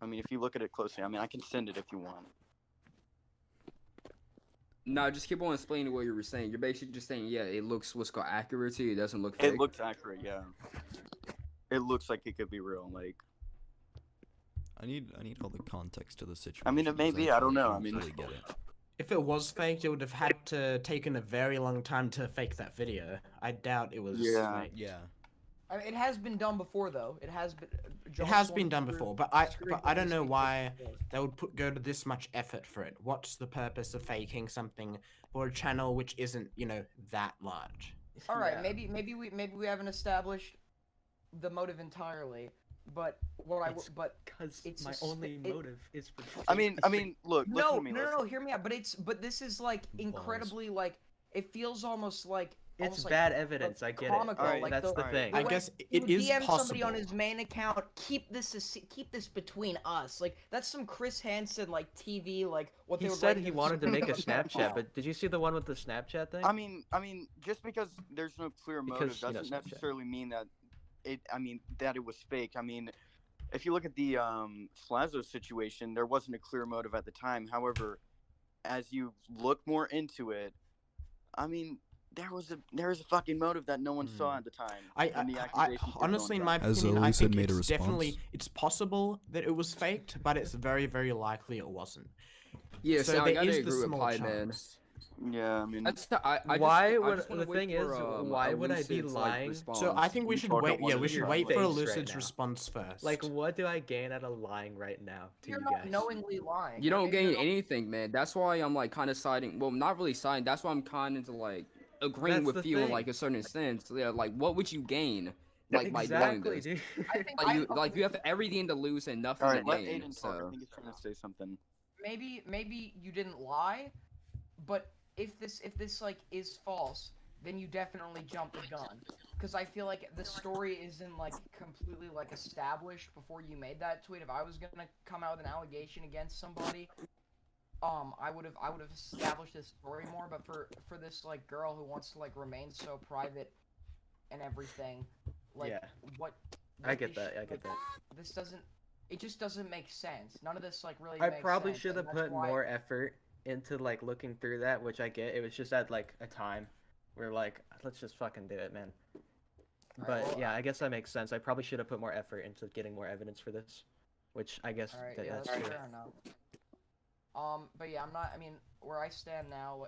[SPEAKER 2] I mean, if you look at it closely, I mean, I can send it if you want.
[SPEAKER 4] No, just keep on explaining what you were saying. You're basically just saying, yeah, it looks what's called accurate to you. It doesn't look fake.
[SPEAKER 2] It looks accurate, yeah. It looks like it could be real, like.
[SPEAKER 6] I need all the context to the situation.
[SPEAKER 2] I mean, it may
[SPEAKER 6] because
[SPEAKER 2] be, I don't
[SPEAKER 6] feel
[SPEAKER 2] know,
[SPEAKER 6] like
[SPEAKER 2] I mean-
[SPEAKER 6] fully get it.
[SPEAKER 1] If it was faked, it would have had to taken a very long time to fake that video. I doubt it was
[SPEAKER 2] Yeah.
[SPEAKER 1] fake.
[SPEAKER 6] Yeah.
[SPEAKER 7] I mean, it has been done before, though. It has been.
[SPEAKER 1] It has been done before, but I don't know why they would go to this much effort for it. What's the purpose of faking something for a channel which isn't, that large?
[SPEAKER 7] All right,
[SPEAKER 5] Yeah.
[SPEAKER 7] maybe we haven't established the motive entirely, but
[SPEAKER 5] Because
[SPEAKER 7] it's
[SPEAKER 5] my
[SPEAKER 7] just-
[SPEAKER 5] only
[SPEAKER 7] it-
[SPEAKER 5] motive is for.
[SPEAKER 2] I mean, look. listen
[SPEAKER 7] no,
[SPEAKER 2] to me, listen.
[SPEAKER 7] no, hear me out. But this is like incredibly like it feels almost like
[SPEAKER 5] It's
[SPEAKER 7] almost like
[SPEAKER 5] bad evidence. I get it.
[SPEAKER 7] comical,
[SPEAKER 2] Alright,
[SPEAKER 7] like
[SPEAKER 5] That's the
[SPEAKER 2] alright.
[SPEAKER 5] thing.
[SPEAKER 1] I
[SPEAKER 7] like,
[SPEAKER 1] guess
[SPEAKER 7] he
[SPEAKER 1] it
[SPEAKER 7] would
[SPEAKER 1] is
[SPEAKER 7] DM somebody on
[SPEAKER 1] possible.
[SPEAKER 7] his main account. Keep this between us. Like that's some Chris Hansen like TV like what
[SPEAKER 5] He
[SPEAKER 7] they would
[SPEAKER 5] said
[SPEAKER 7] write
[SPEAKER 5] he
[SPEAKER 7] in the
[SPEAKER 5] wanted to make a
[SPEAKER 7] description.
[SPEAKER 5] Snapchat, but did you see the one with the Snapchat thing?
[SPEAKER 2] I mean, just because there's no clear motive
[SPEAKER 5] Because, you know,
[SPEAKER 2] doesn't
[SPEAKER 5] Snapchat.
[SPEAKER 2] necessarily mean that that it was fake. I mean, if you look at the Slazo situation, there wasn't a clear motive at the time. However, as you look more into it, I mean, there was a fucking motive that no one saw at the time. when the
[SPEAKER 1] I
[SPEAKER 2] accusations were
[SPEAKER 1] honestly, in
[SPEAKER 2] going
[SPEAKER 1] my
[SPEAKER 2] down.
[SPEAKER 6] Has
[SPEAKER 1] opinion, I
[SPEAKER 6] Allucid
[SPEAKER 1] think
[SPEAKER 6] made a
[SPEAKER 1] it's definitely
[SPEAKER 6] response?
[SPEAKER 1] it's possible that it was faked, but it's very, very likely it wasn't.
[SPEAKER 4] Yeah, so I
[SPEAKER 1] there
[SPEAKER 4] gotta
[SPEAKER 1] is the
[SPEAKER 4] agree with
[SPEAKER 1] small
[SPEAKER 4] Pie Man.
[SPEAKER 1] chance.
[SPEAKER 2] Yeah, I mean,
[SPEAKER 5] Why
[SPEAKER 4] I
[SPEAKER 5] would
[SPEAKER 4] just wanna
[SPEAKER 5] the
[SPEAKER 4] wait
[SPEAKER 5] thing is
[SPEAKER 4] for,
[SPEAKER 5] why would I be
[SPEAKER 4] Allucid's, like,
[SPEAKER 5] lying?
[SPEAKER 1] So I
[SPEAKER 4] response.
[SPEAKER 1] think we
[SPEAKER 2] You
[SPEAKER 1] should
[SPEAKER 2] talk
[SPEAKER 1] wait.
[SPEAKER 2] about
[SPEAKER 1] Yeah,
[SPEAKER 2] one
[SPEAKER 1] we
[SPEAKER 2] of
[SPEAKER 1] should
[SPEAKER 2] your
[SPEAKER 1] wait for
[SPEAKER 5] face right
[SPEAKER 1] Allucid's
[SPEAKER 5] now.
[SPEAKER 1] response first.
[SPEAKER 5] Like, what do I gain out of lying right now to
[SPEAKER 7] You're
[SPEAKER 5] you
[SPEAKER 7] not
[SPEAKER 5] guys?
[SPEAKER 7] knowingly lying.
[SPEAKER 4] You don't
[SPEAKER 7] Okay,
[SPEAKER 4] gain
[SPEAKER 7] you're not-
[SPEAKER 4] anything, man. That's why I'm like kind of siding. Well, not really siding. That's why I'm kind of like agreeing
[SPEAKER 5] That's
[SPEAKER 4] with
[SPEAKER 5] the
[SPEAKER 4] you in
[SPEAKER 5] thing.
[SPEAKER 4] like a certain sense. Yeah, like what would you gain, like by doing
[SPEAKER 5] Exactly,
[SPEAKER 4] this?
[SPEAKER 5] dude.
[SPEAKER 7] I think
[SPEAKER 4] Like you have everything to lose and nothing
[SPEAKER 2] all right,
[SPEAKER 4] to
[SPEAKER 2] let
[SPEAKER 4] gain.
[SPEAKER 2] Aiden talk. I
[SPEAKER 4] So
[SPEAKER 2] think he's trying to say something.
[SPEAKER 7] maybe you didn't lie, but if this like is false, then you definitely jumped the gun. Because I feel like the story isn't like completely like established before you made that tweet. If I was gonna come out with an allegation against somebody, I would have established this story more. But for this like girl who wants to like remain so private and everything, like
[SPEAKER 5] Yeah.
[SPEAKER 7] what?
[SPEAKER 5] I
[SPEAKER 7] what
[SPEAKER 5] get
[SPEAKER 7] is
[SPEAKER 5] that.
[SPEAKER 7] she-
[SPEAKER 5] I get
[SPEAKER 7] like,
[SPEAKER 5] that.
[SPEAKER 7] This doesn't. It just doesn't make sense. None of this like really.
[SPEAKER 5] I
[SPEAKER 7] makes
[SPEAKER 5] probably
[SPEAKER 7] sense,
[SPEAKER 5] should have
[SPEAKER 7] and that's
[SPEAKER 5] put
[SPEAKER 7] why-
[SPEAKER 5] more effort into like looking through that, which I get. It was just at like a time where like let's just fucking do it, man. But
[SPEAKER 7] well,
[SPEAKER 5] yeah, I guess that makes sense. I probably should have put more effort into getting more evidence for this, which I guess
[SPEAKER 7] Alright,
[SPEAKER 5] that,
[SPEAKER 7] yeah,
[SPEAKER 5] that's
[SPEAKER 7] that's
[SPEAKER 5] true.
[SPEAKER 7] fair enough. But yeah, I'm not. I mean, where I stand now,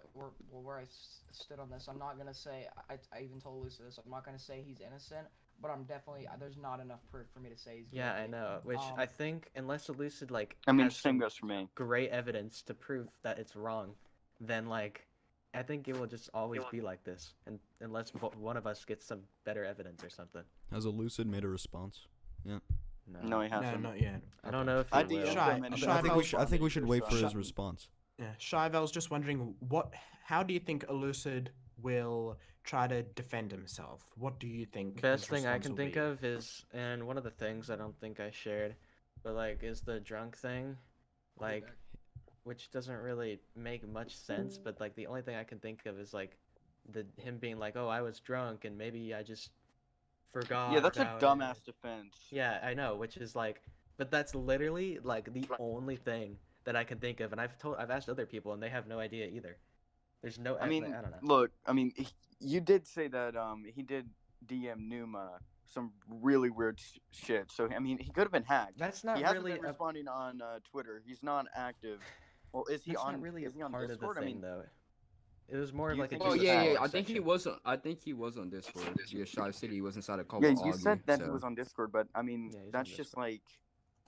[SPEAKER 7] where I stood on this, I'm not gonna say. I even told Lucy this. I'm not gonna say he's innocent, but I'm definitely. There's not enough proof for me to say he's guilty.
[SPEAKER 5] Yeah, I know. Which I think, unless Elucid like
[SPEAKER 2] I mean,
[SPEAKER 5] has
[SPEAKER 2] same
[SPEAKER 5] some
[SPEAKER 2] goes for me.
[SPEAKER 5] great evidence to prove that it's wrong, then like, I think it will just always be like this, and unless one of us gets some better evidence or something.
[SPEAKER 6] Has Allucid made a response? Yeah.
[SPEAKER 2] No, he
[SPEAKER 1] No,
[SPEAKER 2] hasn't.
[SPEAKER 1] not yet.
[SPEAKER 5] I don't know if
[SPEAKER 2] I
[SPEAKER 5] he will.
[SPEAKER 2] DM'd
[SPEAKER 1] Shy-
[SPEAKER 2] him and
[SPEAKER 1] Shy-
[SPEAKER 6] I think we should. I think we should wait for
[SPEAKER 2] Shy-
[SPEAKER 6] his response.
[SPEAKER 1] Yeah, Shive, I was just wondering how do you think Allucid will try to defend himself? What do you think?
[SPEAKER 5] Best
[SPEAKER 1] his
[SPEAKER 5] thing I
[SPEAKER 1] response
[SPEAKER 5] can
[SPEAKER 1] will
[SPEAKER 5] think
[SPEAKER 1] be?
[SPEAKER 5] of is, and one of the things I don't think I shared, but like, is the drunk thing, like, which doesn't really make much sense. But like, the only thing I can think of is like, him being like, oh, I was drunk and maybe I just forgot.
[SPEAKER 2] Yeah, that's a
[SPEAKER 5] about it."
[SPEAKER 2] dumbass defense.
[SPEAKER 5] Yeah, I know, which is like, but that's literally like the only thing that I can think of, and I've asked other people and they have no idea either. There's no.
[SPEAKER 2] I mean,
[SPEAKER 5] I don't know.
[SPEAKER 2] look, I mean, you did say that he did DM Numa some really weird shit. So I mean, he could have been hacked.
[SPEAKER 5] That's not
[SPEAKER 2] He hasn't
[SPEAKER 5] really
[SPEAKER 2] been
[SPEAKER 5] a,
[SPEAKER 2] responding on Twitter. He's not active. Well, is he
[SPEAKER 5] that's
[SPEAKER 2] on?
[SPEAKER 5] not really a
[SPEAKER 2] is he on
[SPEAKER 5] part
[SPEAKER 2] Discord?
[SPEAKER 5] of the
[SPEAKER 2] I
[SPEAKER 5] thing
[SPEAKER 2] mean,
[SPEAKER 5] though. It was more
[SPEAKER 2] Do
[SPEAKER 5] of
[SPEAKER 2] you
[SPEAKER 5] like a
[SPEAKER 2] think
[SPEAKER 4] Oh
[SPEAKER 2] he's
[SPEAKER 5] just
[SPEAKER 2] a
[SPEAKER 5] a
[SPEAKER 4] yeah,
[SPEAKER 5] dialogue
[SPEAKER 4] I think he
[SPEAKER 5] section.
[SPEAKER 4] was. I think he was on Discord. Yeah, Shive City he was inside a call
[SPEAKER 2] yeah,
[SPEAKER 4] with
[SPEAKER 2] you
[SPEAKER 4] Augie,
[SPEAKER 2] said that he
[SPEAKER 4] so-
[SPEAKER 2] was on Discord, but I mean,
[SPEAKER 5] Yeah, he's on
[SPEAKER 2] that's just
[SPEAKER 5] Discord.
[SPEAKER 2] like,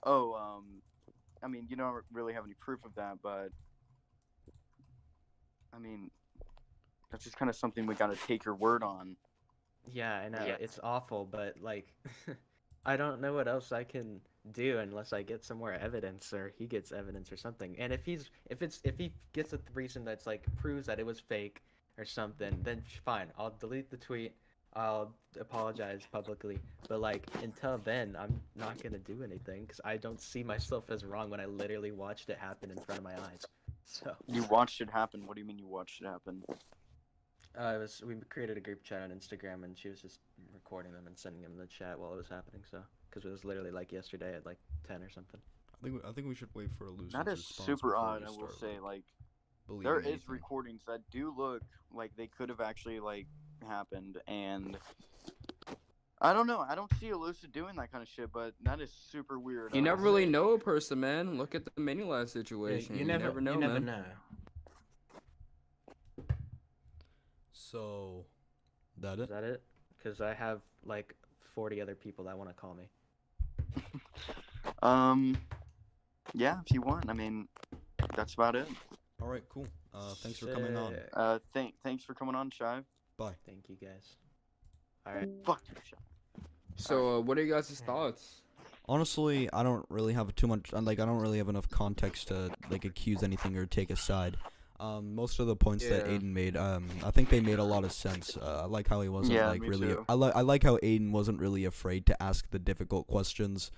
[SPEAKER 2] oh, I mean, you don't really have any proof of that, but I mean, that's just kind of something we gotta take your word on.
[SPEAKER 5] Yeah, I know.
[SPEAKER 2] Yeah.
[SPEAKER 5] It's awful, but like I don't know what else I can do unless I get some more evidence or he gets evidence or something. And if he gets a reason that's like proves that it was fake or something, then fine. I'll delete the tweet. I'll apologize publicly. But like until then, I'm not going to do anything because I don't see myself as wrong when I literally watched it happen in front of my eyes. So
[SPEAKER 2] You watched it happen. What do you mean you watched it happen?
[SPEAKER 5] we created a group chat on Instagram, and she was just recording them and sending them in the chat while it was happening. So, because it was literally like yesterday at like 10 or something.
[SPEAKER 6] I think we should wait for Allucid's
[SPEAKER 2] That is
[SPEAKER 6] response
[SPEAKER 2] super
[SPEAKER 6] before
[SPEAKER 2] odd.
[SPEAKER 6] we
[SPEAKER 2] I will
[SPEAKER 6] start,
[SPEAKER 2] say, like,
[SPEAKER 6] believing
[SPEAKER 2] there is
[SPEAKER 6] anything.
[SPEAKER 2] recordings that do look like they could have actually like happened, and I don't know. I don't see Allucid doing that kind of shit, but that is super weird.
[SPEAKER 4] You
[SPEAKER 2] I
[SPEAKER 4] never
[SPEAKER 2] will
[SPEAKER 4] really
[SPEAKER 2] say.
[SPEAKER 4] know a person, man. Look at the Manulife
[SPEAKER 1] Yeah,
[SPEAKER 4] situation.
[SPEAKER 1] you never know,
[SPEAKER 4] man.
[SPEAKER 1] know.
[SPEAKER 6] So, that
[SPEAKER 5] Is
[SPEAKER 6] it?
[SPEAKER 5] that it? Because I have like 40 other people that want to call me.
[SPEAKER 2] Yeah, if you want. I mean, that's about it.
[SPEAKER 6] All right, cool. Thanks for coming on.
[SPEAKER 5] Sick.
[SPEAKER 2] Thanks for coming on, Shive.
[SPEAKER 6] Bye.
[SPEAKER 5] Thank you guys. All right.
[SPEAKER 2] Fuck you, Shive.
[SPEAKER 4] So, what are you guys' thoughts?
[SPEAKER 6] Honestly, I don't really have too much. Like, I don't really have enough context to like accuse anything or take a side. Most of the points that
[SPEAKER 4] Yeah.
[SPEAKER 6] Aiden made, I think they made a lot of sense. I like how he wasn't
[SPEAKER 2] Yeah,
[SPEAKER 6] like
[SPEAKER 2] me
[SPEAKER 6] really.
[SPEAKER 2] too.
[SPEAKER 6] I like how Aiden wasn't really afraid to ask the difficult questions,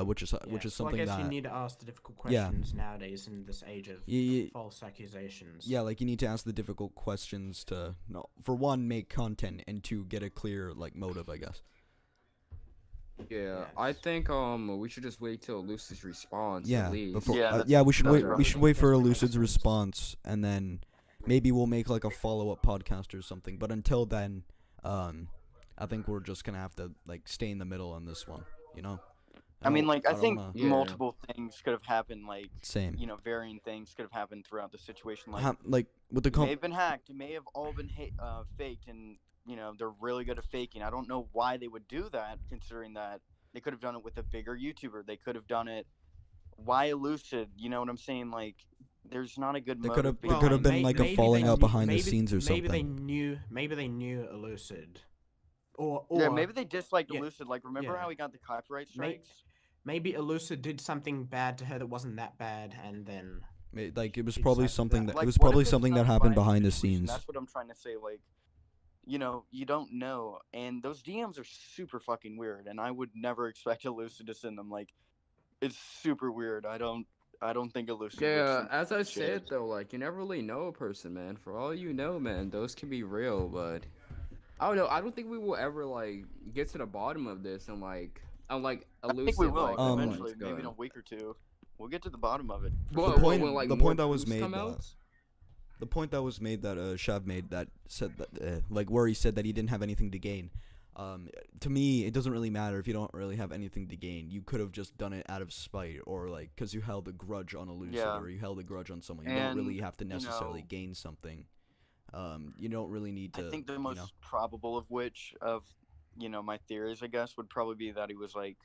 [SPEAKER 6] which is
[SPEAKER 1] Well,
[SPEAKER 6] something
[SPEAKER 1] I guess
[SPEAKER 6] that
[SPEAKER 1] you need to ask the difficult
[SPEAKER 6] Yeah.
[SPEAKER 1] questions nowadays in this age of
[SPEAKER 6] Yeah,
[SPEAKER 1] false accusations.
[SPEAKER 6] yeah, like you need to ask the difficult questions to for one make content and to get a clear like motive, I guess.
[SPEAKER 4] Yeah, I
[SPEAKER 1] Yes.
[SPEAKER 4] think we should just wait till Lucy's response.
[SPEAKER 6] Yeah,
[SPEAKER 4] at least.
[SPEAKER 6] before
[SPEAKER 2] Yeah,
[SPEAKER 6] yeah, we should
[SPEAKER 2] that's
[SPEAKER 6] wait.
[SPEAKER 2] right.
[SPEAKER 6] We should wait for
[SPEAKER 1] That's what makes
[SPEAKER 6] Allucid's
[SPEAKER 1] sense.
[SPEAKER 6] response, and then maybe we'll make like a follow-up podcast or something. But until then, I think we're just gonna have to like stay in the middle on this one. You know.
[SPEAKER 2] I mean,
[SPEAKER 6] don't-
[SPEAKER 2] like, I
[SPEAKER 6] don't
[SPEAKER 2] think
[SPEAKER 6] wanna-
[SPEAKER 4] Yeah.
[SPEAKER 2] multiple things could have happened, like,
[SPEAKER 6] same.
[SPEAKER 2] you know, varying things could have happened throughout the situation. Like,
[SPEAKER 6] Like with the
[SPEAKER 2] it may have been hacked. It may have all been faked, and, you know, they're really good at faking. I don't know why they would do that, considering that they could have done it with a bigger YouTuber. They could have done it. Why Allucid? You know what I'm saying? Like, there's not a good
[SPEAKER 6] They
[SPEAKER 2] motive.
[SPEAKER 6] could have
[SPEAKER 2] behind
[SPEAKER 6] could have
[SPEAKER 2] it.
[SPEAKER 6] been
[SPEAKER 1] may-
[SPEAKER 6] like a
[SPEAKER 1] maybe
[SPEAKER 6] falling
[SPEAKER 1] they
[SPEAKER 6] out
[SPEAKER 1] knew-
[SPEAKER 6] behind the
[SPEAKER 1] maybe-
[SPEAKER 6] scenes or something.
[SPEAKER 1] Maybe they knew Allucid, or
[SPEAKER 2] Yeah, maybe they disliked
[SPEAKER 1] yeah,
[SPEAKER 2] Allucid. Like, remember
[SPEAKER 1] yeah.
[SPEAKER 2] how he got the copyright
[SPEAKER 1] May-
[SPEAKER 2] strikes?
[SPEAKER 1] maybe Allucid did something bad to her that wasn't that bad, and then
[SPEAKER 6] Like it was
[SPEAKER 1] She
[SPEAKER 6] probably
[SPEAKER 1] decided
[SPEAKER 6] something
[SPEAKER 1] that.
[SPEAKER 6] that
[SPEAKER 2] Like,
[SPEAKER 6] it was
[SPEAKER 2] what if
[SPEAKER 6] probably
[SPEAKER 2] it's
[SPEAKER 6] something
[SPEAKER 2] not
[SPEAKER 6] that
[SPEAKER 2] a
[SPEAKER 6] happened
[SPEAKER 2] biased
[SPEAKER 6] behind the
[SPEAKER 2] situation?
[SPEAKER 6] scenes.
[SPEAKER 2] That's what I'm trying to say. Like, you know, you don't know, and those DMs are super fucking weird, and I would never expect Allucid to send them. Like, it's super weird. I don't think Allucid. would
[SPEAKER 4] Yeah,
[SPEAKER 2] send
[SPEAKER 4] as I
[SPEAKER 2] that shit.
[SPEAKER 4] said though, like you never really know a person, man. For all you know, man, those can be real, but I don't know. I don't think we will ever like get to the bottom of this and like
[SPEAKER 2] I
[SPEAKER 4] Allucid.
[SPEAKER 2] think we will
[SPEAKER 4] like,
[SPEAKER 2] eventually,
[SPEAKER 4] months
[SPEAKER 2] maybe in
[SPEAKER 4] ago.
[SPEAKER 2] a week or two. We'll get to the bottom of it.
[SPEAKER 4] But
[SPEAKER 6] point-
[SPEAKER 4] when, like,
[SPEAKER 6] the
[SPEAKER 4] more
[SPEAKER 6] point that was
[SPEAKER 4] proofs come
[SPEAKER 6] made,
[SPEAKER 4] out?
[SPEAKER 6] The point that was made that Shav made that said that like where he said that he didn't have anything to gain. To me, it doesn't really matter if you don't really have anything to gain. You could have just done it out of spite, or like because you held a grudge on Allucid,
[SPEAKER 2] Yeah.
[SPEAKER 6] or you held a grudge on someone. You don't really
[SPEAKER 2] And,
[SPEAKER 6] have to
[SPEAKER 2] you
[SPEAKER 6] necessarily
[SPEAKER 2] know,
[SPEAKER 6] gain something. You don't really need to.
[SPEAKER 2] I think the
[SPEAKER 6] you
[SPEAKER 2] most
[SPEAKER 6] know.
[SPEAKER 2] probable of which of my theories, I guess, would probably be that he was like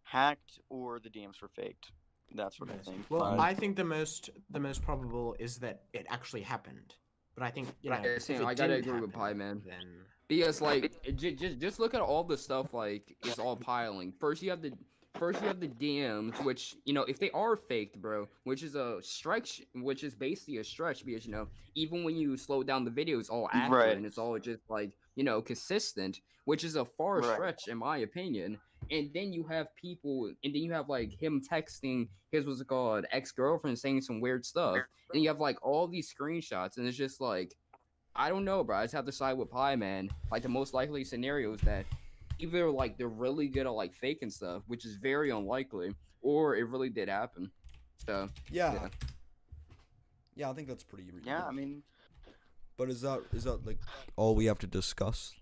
[SPEAKER 2] hacked or the DMs were faked. That's what I think.
[SPEAKER 1] Well,
[SPEAKER 2] but-
[SPEAKER 1] I think the most probable is that it actually happened. But I think
[SPEAKER 4] Right,
[SPEAKER 1] if
[SPEAKER 4] Sam,
[SPEAKER 1] it
[SPEAKER 4] I gotta
[SPEAKER 1] didn't
[SPEAKER 4] agree with
[SPEAKER 1] happen,
[SPEAKER 4] Pie Man.
[SPEAKER 1] Then
[SPEAKER 4] Because like just look at all the stuff like it's all piling. First you have the DMs, which if they are faked, bro, which is a stretch, which is basically a stretch because even when you slow down the video, it's all accurate
[SPEAKER 2] Right.
[SPEAKER 4] and it's all just like consistent, which is a far
[SPEAKER 2] Right.
[SPEAKER 4] stretch in my opinion. And then you have like him texting his ex-girlfriend saying some weird stuff. And you have like all these screenshots, and it's just like. I don't know, bro. I just have to side with Pie Man. Like the most likely scenario is that either like they're really good at like faking stuff, which is very unlikely, or it really did happen. So
[SPEAKER 6] Yeah. Yeah, I think that's pretty reasonable.
[SPEAKER 2] Yeah, I mean,
[SPEAKER 6] But is that like all we have to discuss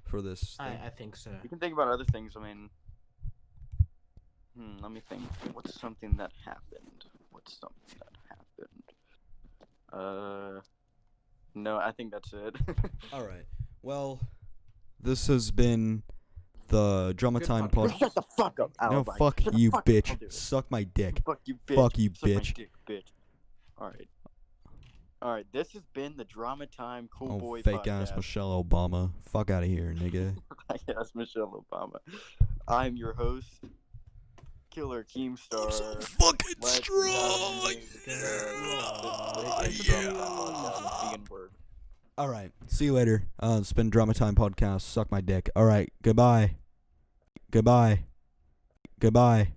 [SPEAKER 6] for this thing?
[SPEAKER 1] I think so.
[SPEAKER 2] you can think about other things. I mean, let me think. What's something that happened? No, I think that's it.
[SPEAKER 6] All right. Well, this has been the Drama
[SPEAKER 2] Good
[SPEAKER 6] Time
[SPEAKER 2] podcast.
[SPEAKER 6] podcast.
[SPEAKER 2] Shut the fuck up,
[SPEAKER 6] No,
[SPEAKER 2] Alibi.
[SPEAKER 6] fuck
[SPEAKER 2] Shut the
[SPEAKER 6] you,
[SPEAKER 2] fuck up, I'll do
[SPEAKER 6] bitch.
[SPEAKER 2] it.
[SPEAKER 6] Suck my dick.
[SPEAKER 2] Fuck you, bitch.
[SPEAKER 6] Fuck you,
[SPEAKER 2] Suck my
[SPEAKER 6] bitch.
[SPEAKER 2] dick, bitch. All right. This has been the Drama Time Cool
[SPEAKER 6] Oh,
[SPEAKER 2] Boy
[SPEAKER 6] fake
[SPEAKER 2] podcast.
[SPEAKER 6] ass Michelle Obama. Fuck out of here, nigga.
[SPEAKER 2] Yes, Michelle Obama. I'm your host, Killer Keemstar.
[SPEAKER 6] fucking
[SPEAKER 2] Let's
[SPEAKER 6] strong. All right. See you later. It's been Drama Time podcast. Suck my dick. All right. Goodbye. Goodbye. Goodbye.